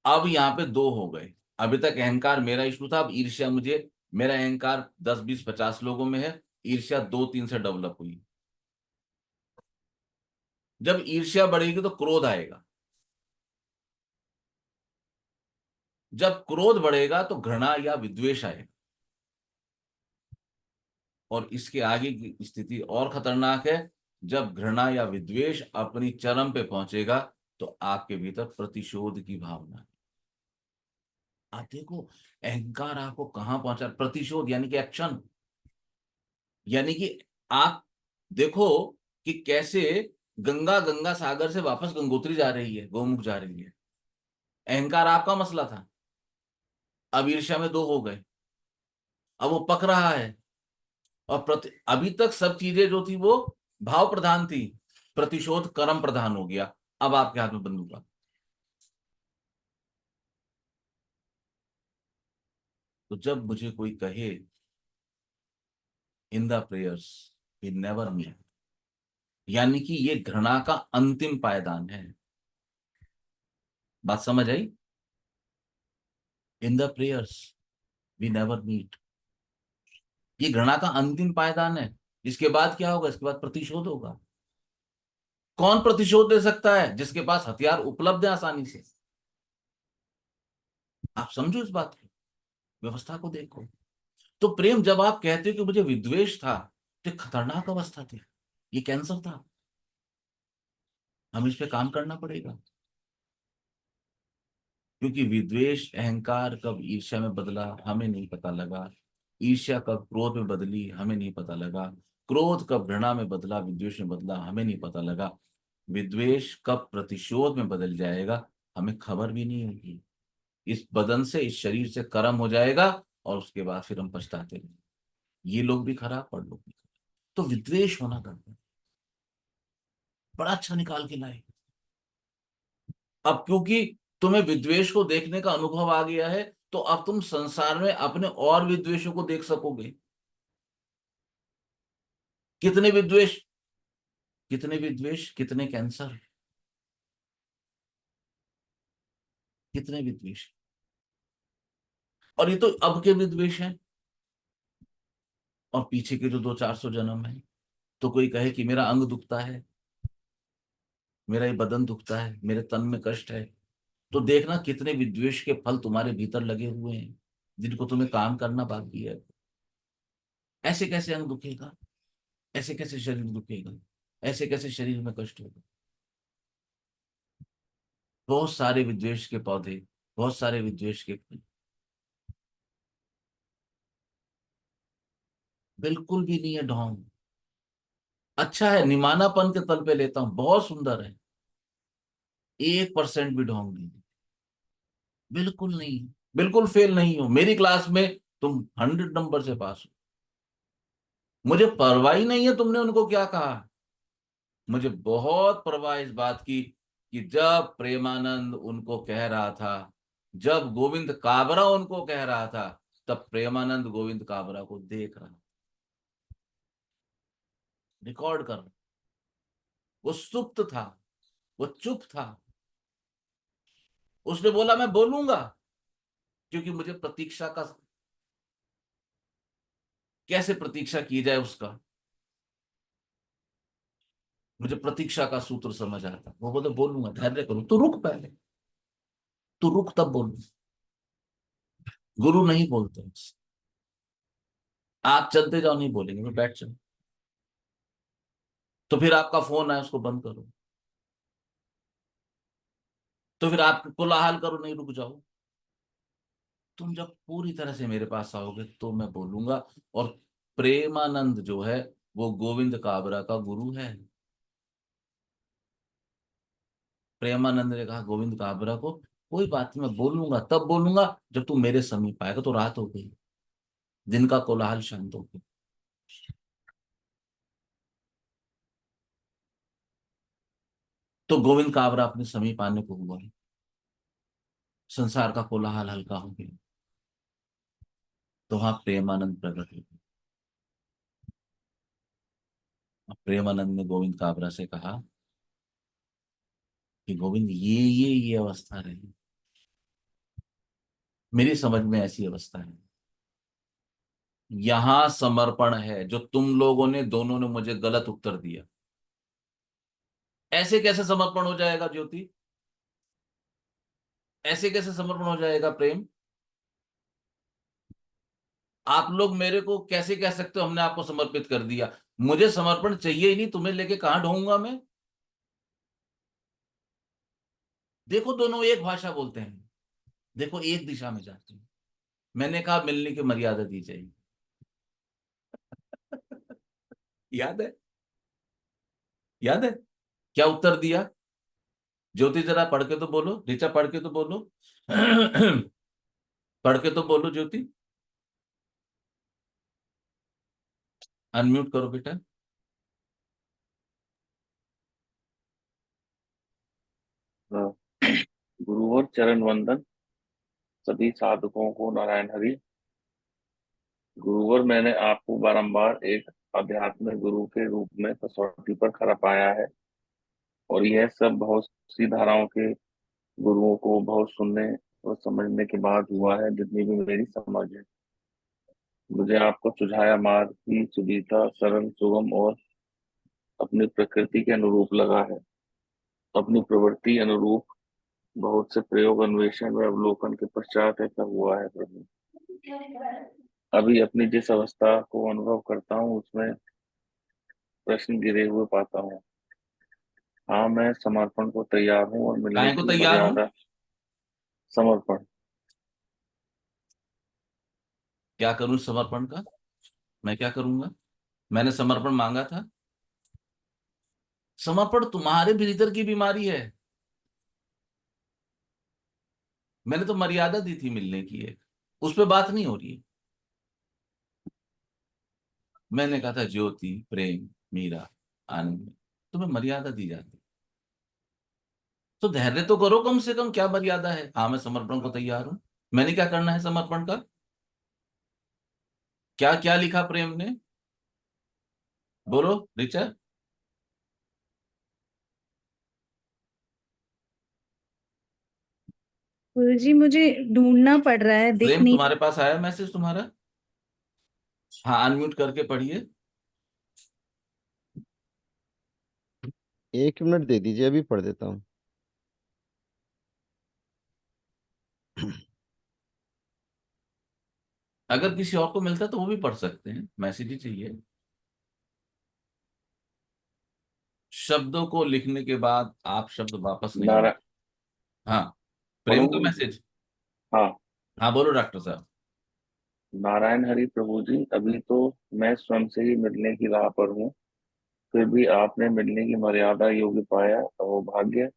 अब यहाँ पे दो हो गए। अभी तक अहंकार मेरा इशू था, अब ईर्ष्या मुझे, मेरा अहंकार 10 20 50 लोगों में है, ईर्ष्या 2 3 से डेवलप हुई। जब ईर्ष्या बढ़ेगी तो क्रोध आएगा। जब क्रोध बढ़ेगा तो घृणा या विद्वेष आएगा। और इसके आगे की स्थिति और खतरनाक है, जब घृणा या विद्वेष अपनी चरम पे पहुंचेगा तो आपके भीतर प्रतिशोध की भावना। आप देखो अहंकार आपको कहां पहुंचा, प्रतिशोध यानी कि एक्शन। यानी कि आप देखो कि कैसे गंगा गंगा सागर से वापस गंगोत्री जा रही है, गोमुख जा रही है। अहंकार आपका मसला था, अब ईर्ष्या में दो हो गए, अब वो पक रहा है। और अभी तक सब चीजें जो थी वो भाव प्रधान थी, प्रतिशोध कर्म प्रधान हो गया। अब आपके हाथ में बंदूक आ। तो जब मुझे कोई कहे in the prayers we never meet, यानी कि ये घृणा का अंतिम पायदान है। बात समझ आई? In the prayers we never meet, ये घृणा का अंतिम पायदान है। इसके बाद क्या होगा? इसके बाद प्रतिशोध होगा। कौन प्रतिशोध दे सकता है? जिसके पास हथियार उपलब्ध है आसानी से। आप समझो इस बात की व्यवस्था को देखो। तो प्रेम, जब आप कहते हो कि मुझे विद्वेष था, तो एक खतरनाक अवस्था थी, ये कैंसर था। हमें इस पे काम करना पड़ेगा, क्योंकि विद्वेष अहंकार कब ईर्ष्या में बदला हमें नहीं पता लगा, ईर्ष्या कब क्रोध में बदली हमें नहीं पता लगा, क्रोध कब घृणा में बदला, विद्वेष में बदला हमें नहीं पता लगा, विद्वेष कब प्रतिशोध में बदल जाएगा हमें खबर भी नहीं होगी। इस बदन से, इस शरीर से कर्म हो जाएगा और उसके बाद फिर हम पछताते रहेंगे। ये लोग भी खराब और लोग भी खराब। तो विद्वेष होना करता, बड़ा अच्छा निकाल के लाए। अब क्योंकि तुम्हें विद्वेष को देखने का अनुभव आ गया है, तो अब तुम संसार में अपने और विद्वेषों को देख सकोगे। कितने विद्वेष, कितने विद्वेष, कितने कैंसर, कितने विद्वेष। और ये तो अब के विद्वेष हैं, और पीछे के जो 200-400 जन्म है। तो कोई कहे कि मेरा अंग दुखता है, मेरा ये बदन दुखता है, मेरे तन में कष्ट है, तो देखना कितने विद्वेष के फल तुम्हारे भीतर लगे हुए हैं, जिनको तुम्हें काम करना बाकी है। ऐसे कैसे अंग दुखेगा, ऐसे कैसे शरीर दुखेगा, ऐसे कैसे शरीर में कष्ट होगा। बहुत सारे विद्वेष के पौधे, बहुत सारे विद्वेष के फल। बिल्कुल भी नहीं है ढोंग। अच्छा है, निमानापन के तल पे लेता हूं, बहुत सुंदर है, 1% भी ढोंग नहीं। बिल्कुल नहीं, बिल्कुल फेल नहीं हो। मेरी क्लास में तुम 100 नंबर से पास हो। मुझे परवाह ही नहीं है तुमने उनको क्या कहा। मुझे बहुत परवाह इस बात की कि जब प्रेमानंद उनको कह रहा था, जब गोविंद काबरा उनको कह रहा था, तब प्रेमानंद गोविंद काबरा को देख रहा, रिकॉर्ड कर। वो सुप्त था, वो चुप था। उसने बोला मैं बोलूंगा, क्योंकि मुझे प्रतीक्षा का, कैसे प्रतीक्षा की जाए उसका, मुझे प्रतीक्षा का सूत्र समझ आता। वो बोले बोलूंगा, धैर्य करो, तू रुक पहले, तू रुक तब बोलू। गुरु नहीं बोलते, आप चलते जाओ, नहीं बोलेंगे, मैं बैठ जाऊं। तो फिर आपका फोन आए उसको बंद करो, तो फिर आप कोलाहल करो, नहीं रुक जाओ। तुम जब पूरी तरह से मेरे पास आओगे तो मैं बोलूंगा। और प्रेमानंद जो है वो गोविंद काबरा का गुरु है। प्रेमानंद ने कहा गोविंद काबरा को, कोई बात नहीं, मैं बोलूंगा, तब बोलूंगा जब तू मेरे समीप आएगा। तो रात हो गई, दिन का कोलाहल शांत हो गया। तो गोविंद काबरा अपने समीप आने को हुआ, संसार का कोलाहल हल्का हो गया। तो वहां प्रेमानंद प्रकट हो गए। अब प्रेमानंद ने गोविंद काबरा से कहा कि गोविंद, ये अवस्था रही, मेरी समझ में ऐसी अवस्था है। यहां समर्पण है, जो तुम लोगों ने दोनों ने मुझे गलत उत्तर दिया। ऐसे कैसे समर्पण हो जाएगा ज्योति? ऐसे कैसे समर्पण हो जाएगा प्रेम? आप लोग मेरे को कैसे कह सकते हो हमने आपको समर्पित कर दिया? मुझे समर्पण चाहिए ही नहीं, तुम्हें लेके कहां ढूंढूंगा मैं? देखो दोनों एक भाषा बोलते हैं, देखो एक दिशा में जाते हैं। मैंने कहा मिलने की मर्यादा दी जाएगी। याद है? याद है क्या उत्तर दिया? ज्योति जरा पढ़ के तो बोलो, ऋचा पढ़ के तो बोलो। पढ़ के तो बोलो ज्योति। अनम्यूट करो बेटा। हाँ। गुरुवर चरण वंदन सभी साधकों को नारायण हरि। गुरुवर, मैंने आपको बारंबार एक आध्यात्मिक गुरु के रूप में कसौटी पर खरा पाया है, और यह सब बहुत सी धाराओं के गुरुओं को बहुत सुनने और समझने के बाद हुआ है, जितनी भी मेरी समझ है। मुझे आपको सुझाया मार्ग ही सुविधा, सरल, सुगम और अपनी प्रकृति के अनुरूप लगा है। अपनी प्रवृत्ति अनुरूप बहुत से प्रयोग, अन्वेषण व अवलोकन के पश्चात ऐसा हुआ है प्रभु। अभी अपनी जिस अवस्था को अनुभव करता हूँ उसमें प्रश्न गिरे हुए पाता हूँ। हाँ, मैं समर्पण को तैयार हूँ और मिलने काहे को की तैयार हूं? मर्यादा। समर्पण। क्या करूं इस समर्पण का? मैं क्या करूंगा? मैंने समर्पण मांगा था? समर्पण तुम्हारे भीतर की बीमारी है। मैंने तो मर्यादा दी थी मिलने की, एक उस पर बात नहीं हो रही है। मैंने कहा था ज्योति, प्रेम, मीरा, आनंद, तुम्हें मर्यादा दी जाती, तो धैर्य तो करो कम से कम। क्या मर्यादा है? हाँ मैं समर्पण को तैयार हूं। मैंने क्या करना है समर्पण का? क्या क्या लिखा प्रेम ने? बोलो ऋचा। गुरुजी मुझे ढूंढना पड़ रहा है, दिख प्रेम नहीं। तुम्हारे पास आया मैसेज तुम्हारा? हाँ अनम्यूट करके पढ़िए। 1 मिनट दे दीजिए, अभी पढ़ देता हूँ। अगर किसी और को मिलता है तो वो भी पढ़ सकते हैं, मैसेज ही चाहिए। शब्दों को लिखने के बाद आप शब्द वापस नहीं नारा लिख। हाँ, प्रेम पढ़ो का गुरु जी। मैसेज। हाँ। हाँ बोलो डॉक्टर साहब। नारायण हरि प्रभु जी, अभी तो मैं स्वयं से ही मिलने की राह पर हूँ, फिर भी आपने मिलने की मर्यादा योग्य पाया, वो भाग्य।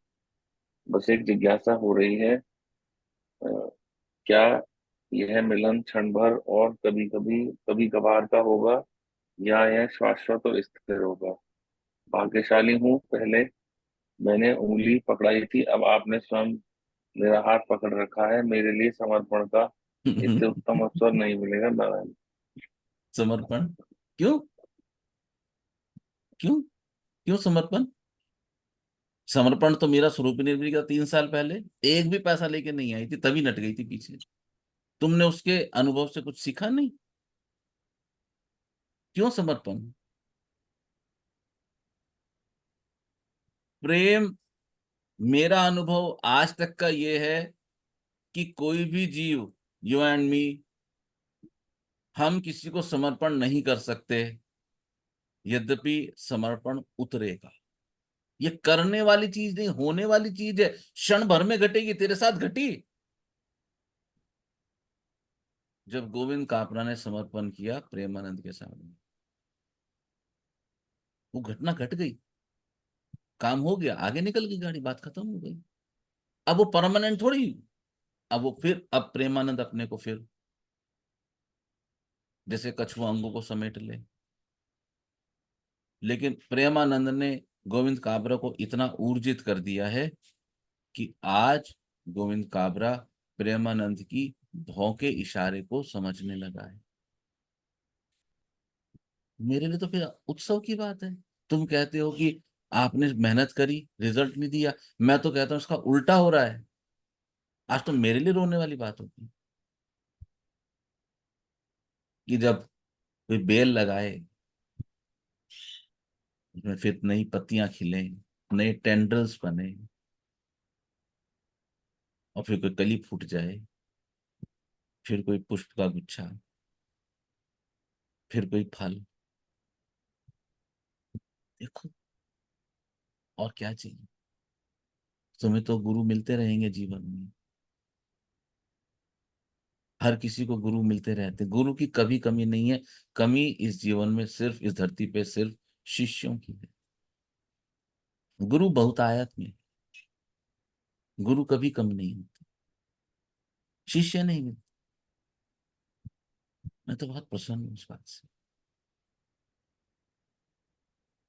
बस एक जिज्ञासा हो रही है, अ, क्या यह मिलन क्षण भर और कभी कभी कभी कभार का होगा, या यह शाश्वत और स्थिर होगा? भाग्यशाली हूँ, पहले मैंने उंगली पकड़ाई थी, अब आपने स्वयं मेरा हाथ पकड़ रखा है। मेरे लिए समर्पण का इससे उत्तम अवसर नहीं मिलेगा नारायण। समर्पण? क्यों? क्यों? क्यों समर्पण? समर्पण तो मेरा स्वरूप निर्मित का 3 साल पहले एक भी पैसा लेके नहीं आई थी, तभी नट गई थी पीछे। तुमने उसके अनुभव से कुछ सीखा नहीं? क्यों समर्पण? प्रेम, मेरा अनुभव आज तक का ये है कि कोई भी जीव, यू एंड मी, हम किसी को समर्पण नहीं कर सकते, यद्यपि समर्पण उतरेगा। ये करने वाली चीज नहीं, होने वाली चीज है। क्षण भर में घटेगी, तेरे साथ घटी। जब गोविंद कापरा ने समर्पण किया प्रेमानंद के सामने, वो घटना घट गई, काम हो गया, आगे निकल गई गाड़ी, बात खत्म हो गई। अब वो परमानेंट थोड़ी। अब वो फिर, अब प्रेमानंद अपने को फिर जैसे कछुआ अंगों को समेट ले। लेकिन प्रेमानंद ने गोविंद काबरा को इतना ऊर्जित कर दिया है कि आज गोविंद काबरा प्रेमानंद की भौं के इशारे को समझने लगा है। मेरे लिए तो फिर उत्सव की बात है। तुम कहते हो कि आपने मेहनत करी, रिजल्ट नहीं दिया। मैं तो कहता हूं उसका उल्टा हो रहा है। आज तो मेरे लिए रोने वाली बात होगी कि जब कोई बेल लगाए, उसमें फिर नई पत्तियां खिले, नए टेंडल्स बने, और फिर कोई कली फूट जाए, फिर कोई पुष्प का गुच्छा, फिर कोई फल। देखो, और क्या चाहिए? तुम्हें तो गुरु मिलते रहेंगे जीवन में, हर किसी को गुरु मिलते रहते हैं, गुरु की कभी कमी नहीं है। कमी इस जीवन में सिर्फ इस धरती पे सिर्फ शिष्यों की है। गुरु बहुतायत में, गुरु कभी कम नहीं होते, शिष्य नहीं मिलते। मैं तो बहुत प्रसन्न हूं इस बात से।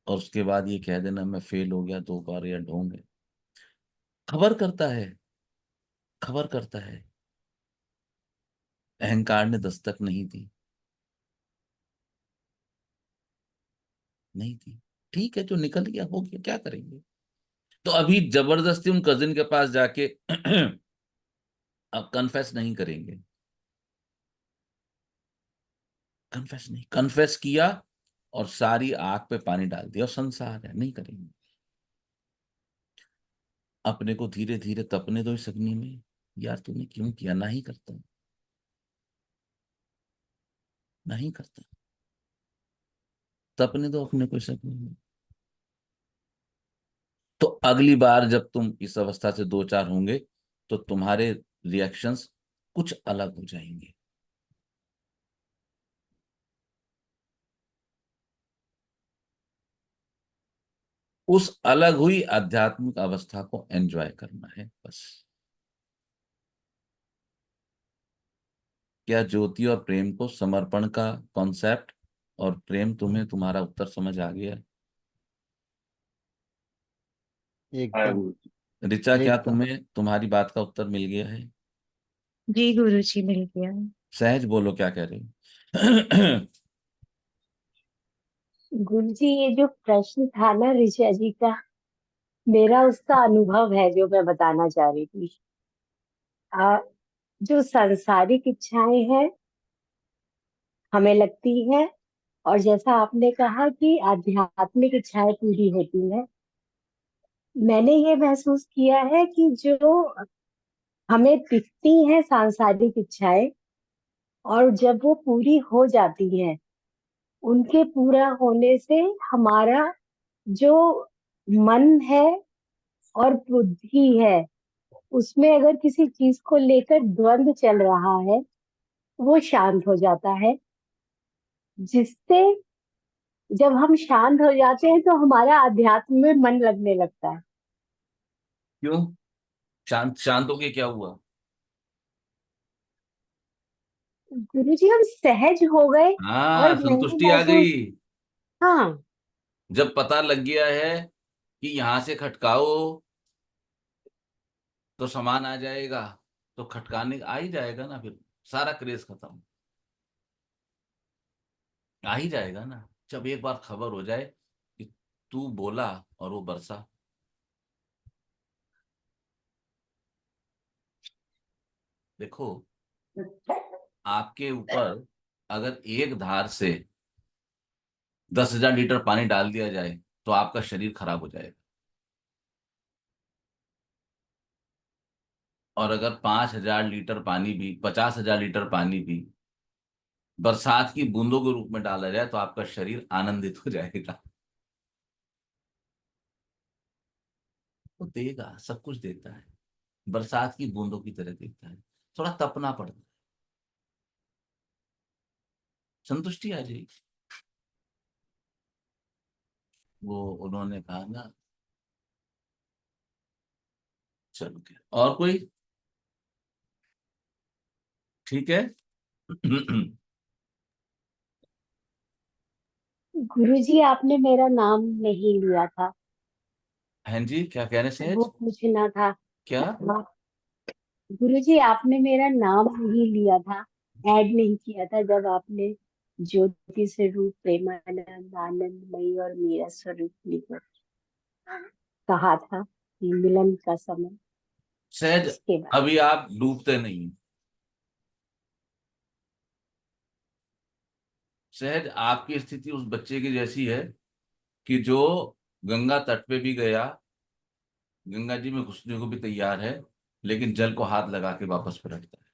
और उसके बाद ये कह देना मैं फेल हो गया 2 बार या ढोंग है, खबर करता है, खबर करता है। अहंकार ने दस्तक नहीं दी, नहीं दी। ठीक है, जो निकल गया हो गया, क्या करेंगे? तो अभी जबरदस्ती उन कजिन के पास जाके अब कन्फेस नहीं करेंगे, कन्फेस नहीं, कन्फेस किया और सारी आग पे पानी डाल दिया और संसार है, नहीं करेंगे। अपने को धीरे धीरे तपने दो इस अग्नि में। यार तूने क्यों किया? नहीं करता, नहीं करता। तपने दो अपने को इस अग्नि में। तो अगली बार जब तुम इस अवस्था से 2-4 होंगे तो तुम्हारे रिएक्शंस कुछ अलग हो जाएंगे। उस अलग हुई आध्यात्मिक अवस्था को एंजॉय करना है बस। क्या ज्योति और प्रेम को समर्पण का कॉन्सेप्ट और प्रेम तुम्हें तुम्हारा उत्तर समझ आ गया? हाँ एकदम। गुरु जी। ऋचा, क्या एकदम। तुम्हें तुम्हारी बात का उत्तर मिल गया है? जी गुरुजी, मिल गया। सहज बोलो, क्या कह रहे हो? गुरुजी, ये जो प्रश्न था ना ऋषा जी का, मेरा उसका अनुभव है जो मैं बताना चाह रही थी। आ, जो सांसारिक इच्छाएं हैं हमें लगती है, और जैसा आपने कहा कि आध्यात्मिक इच्छाएं पूरी होती है, मैंने ये महसूस किया है कि जो हमें दिखती हैं सांसारिक इच्छाएं, और जब वो पूरी हो जाती हैं, उनके पूरा होने से हमारा जो मन है और बुद्धि है, उसमें अगर किसी चीज को लेकर द्वंद्व चल रहा है, वो शांत हो जाता है। जिससे जब हम शांत हो जाते हैं तो हमारा अध्यात्म में मन लगने लगता है। क्यों? शांत शांत होके क्या हुआ? गुरुजी, हम सहज हो गए। हाँ, और मैंने संतुष्टि आ महसूस, गई। हाँ, जब पता लग गया है कि यहां से खटकाओ तो सामान आ जाएगा, तो खटकाने आ ही जाएगा ना, फिर सारा क्रेज खत्म। आ ही जाएगा ना, जब एक बार खबर हो जाए कि तू बोला और वो बरसा। देखो, आपके ऊपर अगर एक धार से 10,000 लीटर पानी डाल दिया जाए तो आपका शरीर खराब हो जाएगा। और अगर 5,000 लीटर पानी भी, 50,000 लीटर पानी भी बरसात की बूंदों के रूप में डाला जाए तो आपका शरीर आनंदित हो जाएगा। तो देगा, सब कुछ देता है, बरसात की बूंदों की तरह देता है। थोड़ा तपना पड़ता है, संतुष्टि आ जाएगी। वो उन्होंने कहा ना। चलो, क्या और कोई? ठीक है। गुरुजी, आपने मेरा नाम नहीं लिया था, हाँ जी, क्या कह रहे वो सहज? पूछना था। क्या? गुरुजी, आपने मेरा नाम नहीं लिया था, ऐड नहीं किया था, जब आपने ज्योति स्वरूप प्रेमानंद आनंदमयी और मेरा स्वरूप लेकर कहा था कि मिलन का समय, सहज, उसके बाद। अभी आप डूबते नहीं। सहज, आपकी स्थिति उस बच्चे की जैसी है कि जो गंगा तट पे भी गया, गंगा जी में घुसने को भी तैयार है, लेकिन जल को हाथ लगा के वापस पलटता है।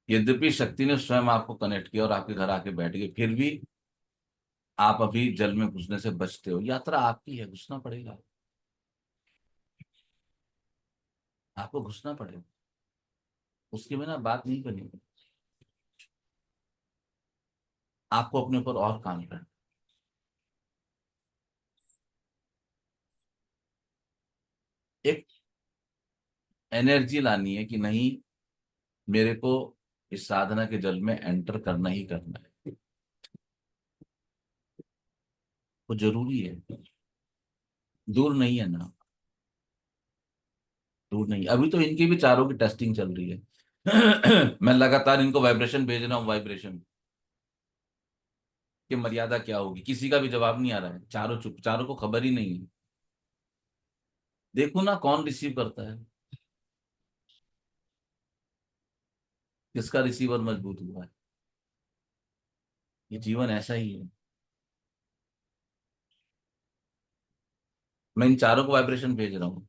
यद्यपि शक्ति ने स्वयं आपको कनेक्ट किया और आपके घर आके बैठ गई, फिर भी आप अभी जल में घुसने से बचते हो। यात्रा आपकी है, घुसना पड़ेगा, आपको घुसना पड़ेगा, उसके बिना बात नहीं बनेगी। आपको अपने ऊपर और काम करना, एक एनर्जी लानी है कि नहीं, मेरे को इस साधना के जल में एंटर करना ही करना है, वो जरूरी है। दूर नहीं है ना, दूर नहीं। अभी तो इनकी भी चारों की टेस्टिंग चल रही है। मैं लगातार इनको वाइब्रेशन भेज रहा हूँ, वाइब्रेशन की मर्यादा क्या होगी, किसी का भी जवाब नहीं आ रहा है, चारों चुप, चारों को खबर ही नहीं है। देखो ना कौन रिसीव करता है, किसका रिसीवर मजबूत हुआ है। ये जीवन ऐसा ही है। मैं इन चारों को वाइब्रेशन भेज रहा हूँ,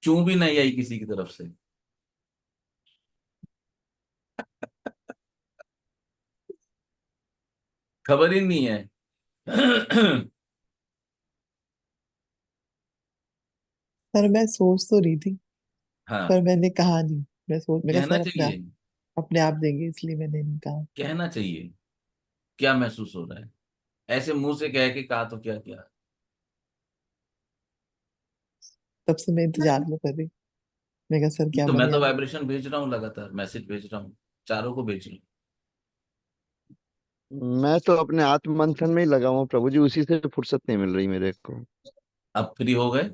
चू भी नहीं आई किसी की तरफ से। खबर ही नहीं है। सर मैं सोच तो रही थी, हाँ, पर मैंने कहा नहीं। मैं कहना सर चाहिए, अपने आप देंगे, इसलिए मैंने नहीं कहा। कहना चाहिए। क्या महसूस हो रहा है, ऐसे मुंह से कह के कहा तो क्या क्या। तब से मैं इंतजार में कर रही। मैं कहा सर क्या तो मैं तो मर्यादा। वाइब्रेशन भेज रहा हूँ, लगातार मैसेज भेज रहा हूँ, चारों को भेज रहा हूँ। मैं तो अपने आत्म मंथन में ही लगा हूँ प्रभु जी, उसी से फुर्सत नहीं मिल रही मेरे को। अब फ्री हो गए।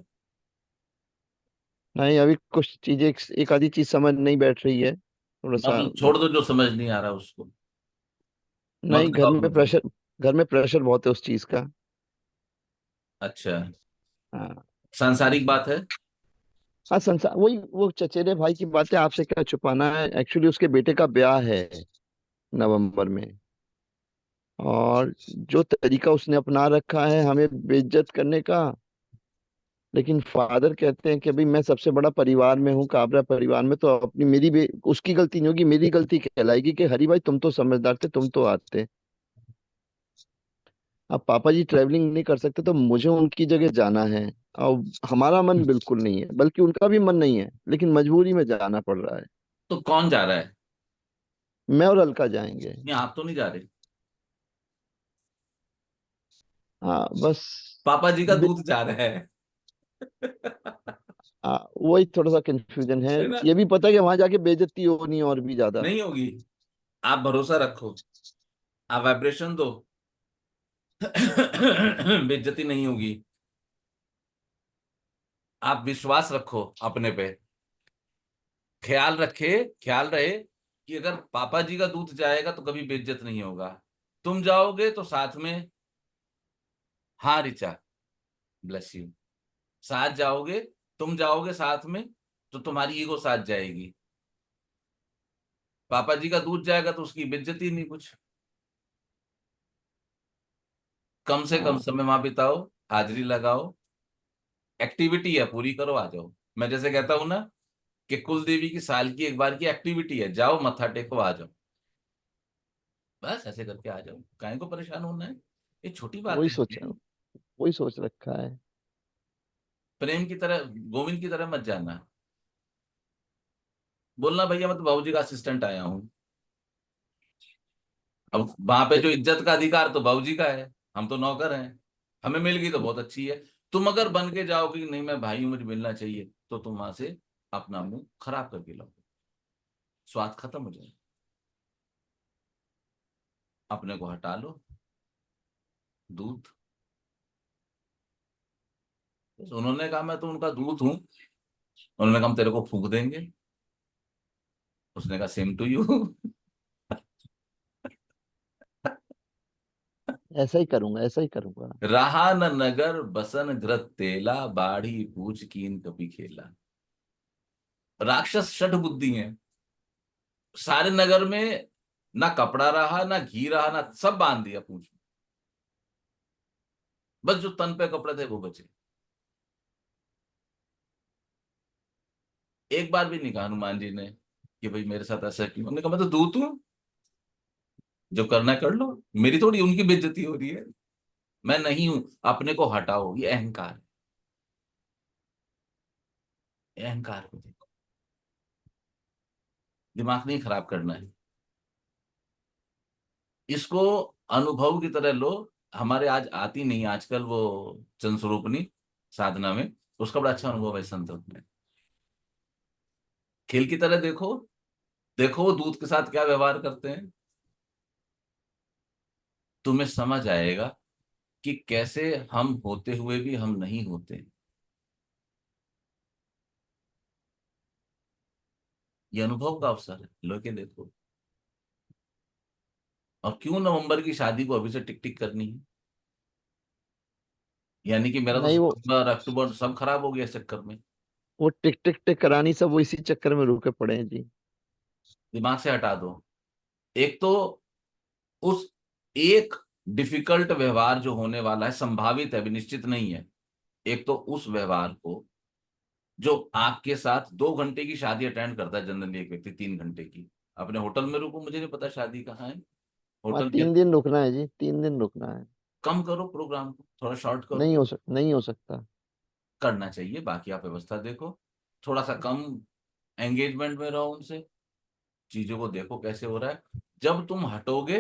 नहीं, अभी कुछ चीजें, एक आधी चीज समझ नहीं बैठ रही है थोड़ा सा। मतलब छोड़ दो जो समझ नहीं आ रहा उसको, मत नहीं, लगाओ बिल्कुल। घर में प्रेशर बहुत है उस चीज का। अच्छा, हाँ। सांसारिक बात है। हाँ, संसार वही, वो चचेरे भाई की बातें आपसे क्या छुपाना है। एक्चुअली उसके बेटे का ब्याह है नवंबर में, और जो तरीका उसने अपना रखा है हमें बेइज्जत करने का। लेकिन फादर कहते हैं कि अभी मैं सबसे बड़ा परिवार में हूँ, काबरा परिवार में, तो अपनी उसकी गलती नहीं होगी, मेरी गलती कहलाएगी कि हरी भाई तुम तो समझदार थे, तुम तो आते। अब पापा जी ट्रैवलिंग नहीं कर सकते तो मुझे उनकी जगह जाना है। और हमारा मन बिल्कुल नहीं है, बल्कि उनका भी मन नहीं है, लेकिन मजबूरी में जाना पड़ रहा है। तो कौन जा रहा है? मैं और अलका जाएंगे। नहीं, आप तो नहीं जा रहे। हाँ बस। पापा जी का बि- दूध जा रहा है। वही थोड़ा सा कंफ्यूजन है। है ना? ये भी पता है कि वहां जाके बेइज्जती होनी है और भी ज्यादा। नहीं होगी, आप भरोसा रखो, आप वाइब्रेशन दो। बेइज्जती नहीं होगी। आप विश्वास रखो अपने पे, ख्याल रखे, ख्याल रहे कि अगर पापा जी का दूध जाएगा तो कभी बेइज्जत नहीं होगा। तुम जाओगे तो साथ में, हाँ रिचा, ब्लेस यू, साथ जाओगे, तुम जाओगे साथ में तो तुम्हारी ईगो साथ जाएगी। पापा जी का दूध जाएगा तो उसकी बेइज्जती नहीं कुछ। कम से कम हाँ, समय वहां बिताओ, हाजिरी लगाओ, एक्टिविटी है पूरी करो, आ जाओ। मैं जैसे कहता हूं ना कि कुल देवी की साल की एक बार की एक्टिविटी है, जाओ मत्था टेको आ जाओ, बस ऐसे करके आ जाओ, काहे को परेशान होना है, ये छोटी बात वही है। सोचा, वही सोच रखा है। प्रेम की तरह, गोविंद की तरह मत जाना, बोलना भैया मैं तो बाबूजी का असिस्टेंट आया हूँ। अब वहां पे जो इज्जत का अधिकार तो बाबूजी का है, हम तो नौकर हैं। हमें मिल गई तो बहुत अच्छी है। तुम अगर बन के जाओगे कि नहीं मैं भाई हूं मुझे मिलना चाहिए, तो तुम वहां से अपना मुंह खराब करके लाओ, स्वाद खत्म हो जाए। अपने को हटा लो, दूध। बस उन्होंने कहा मैं तो उनका दूध हूं, उन्होंने कहा हम तेरे को फूंक देंगे। उसने कहा सेम टू यू। ऐसा ही करूंगा, ऐसा ही करूंगा। रहा न नगर बसन घृत तेला, बाढ़ी पूछ कीन कभी खेला। राक्षस षट बुद्धि है, सारे नगर में ना कपड़ा रहा ना घी रहा ना, सब बांध दिया पूछ में। बस जो तन पे कपड़े थे वो बचे। एक बार भी नहीं कहा हनुमान जी ने कि भाई मेरे साथ ऐसा क्यों। उन्होंने कहा मैं तो दूत हूं, जो करना है कर लो, मेरी थोड़ी उनकी बेइज्जती हो रही है। मैं नहीं हूं, अपने को हटाओ, ये अहंकार है। ये अहंकार को देखो, दिमाग नहीं खराब करना है इसको, अनुभव की तरह लो। हमारे आज आती नहीं आजकल वो चंद्रस्वरूपनी साधना में, उसका बड़ा अच्छा अनुभव है संत में। खेल की तरह देखो, देखो वो दूध के साथ क्या व्यवहार करते हैं, तुम्हें समझ आएगा कि कैसे हम होते हुए भी हम नहीं होते। ये अनुभव का अवसर है, लो के देखो। और क्यों नवंबर की शादी को अभी से टिक टिक करनी है? यानी कि मेरा तो नहीं, वो सितंबर अक्टूबर सब खराब हो गया इस चक्कर में। टिक टिक टिक करानी सब वो इसी चक्कर में रुके पड़े हैं जी। दिमाग से हटा दो। एक तो उस एक डिफिकल्ट व्यवहार जो होने वाला है, संभावित है, अभी निश्चित नहीं है। एक तो उस व्यवहार को, जो आपके साथ 2 घंटे की शादी अटेंड करता है जनरली एक व्यक्ति 3 घंटे की, अपने होटल में रुको, मुझे नहीं पता शादी कहाँ है, वहाँ होटल के 3 दिन रुकना है जी, 3 दिन रुकना है। कम करो प्रोग्राम को, थोड़ा शॉर्ट करो। नहीं हो सकता। करना चाहिए, बाकी आप व्यवस्था देखो, थोड़ा सा कम एंगेजमेंट में रहो उनसे, चीजों को देखो कैसे हो रहा है। जब तुम हटोगे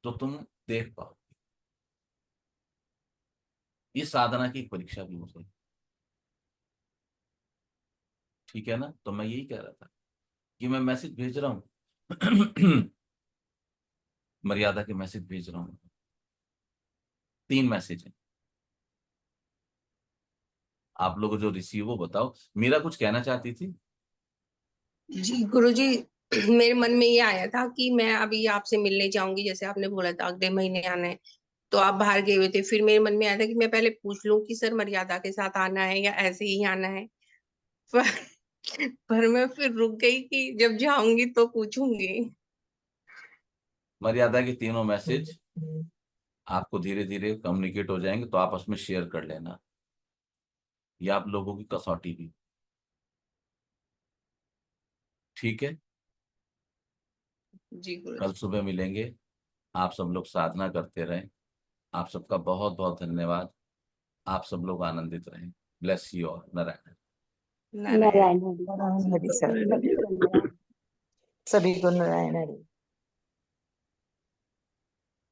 तो तुम देख पाओ। इस साधना की एक परीक्षा भी हो गई, ठीक है ना? तो मैं यही कह रहा था कि मैं मैसेज भेज रहा हूँ मर्यादा के मैसेज भेज रहा हूँ, 3 मैसेज है। आप लोग जो रिसीव हो बताओ। मीरा कुछ कहना चाहती थी? जी गुरुजी, मेरे मन में ये आया था कि मैं अभी आपसे मिलने जाऊंगी, जैसे आपने बोला था अगले महीने आना है, तो आप बाहर गए हुए थे। फिर मेरे मन में आया था कि मैं पहले पूछ लूं कि सर मर्यादा के साथ आना है या ऐसे ही आना है। पर, पर मैं फिर रुक गई कि जब जाऊंगी तो पूछूंगी। मर्यादा के तीनों मैसेज आपको धीरे धीरे कम्युनिकेट हो जाएंगे, तो आपस में शेयर कर लेना। ये आप लोगों की कसौटी भी, ठीक है? जी कल गुरुजी। सुबह मिलेंगे। आप सब लोग साधना करते रहें। आप सबका बहुत बहुत धन्यवाद। आप सब लोग आनंदित रहें। Bless you all. Narayan. Narayan. Narayan Hari. Narayan Hari sir. सभी को नारायण। सभी को नारायण हरि।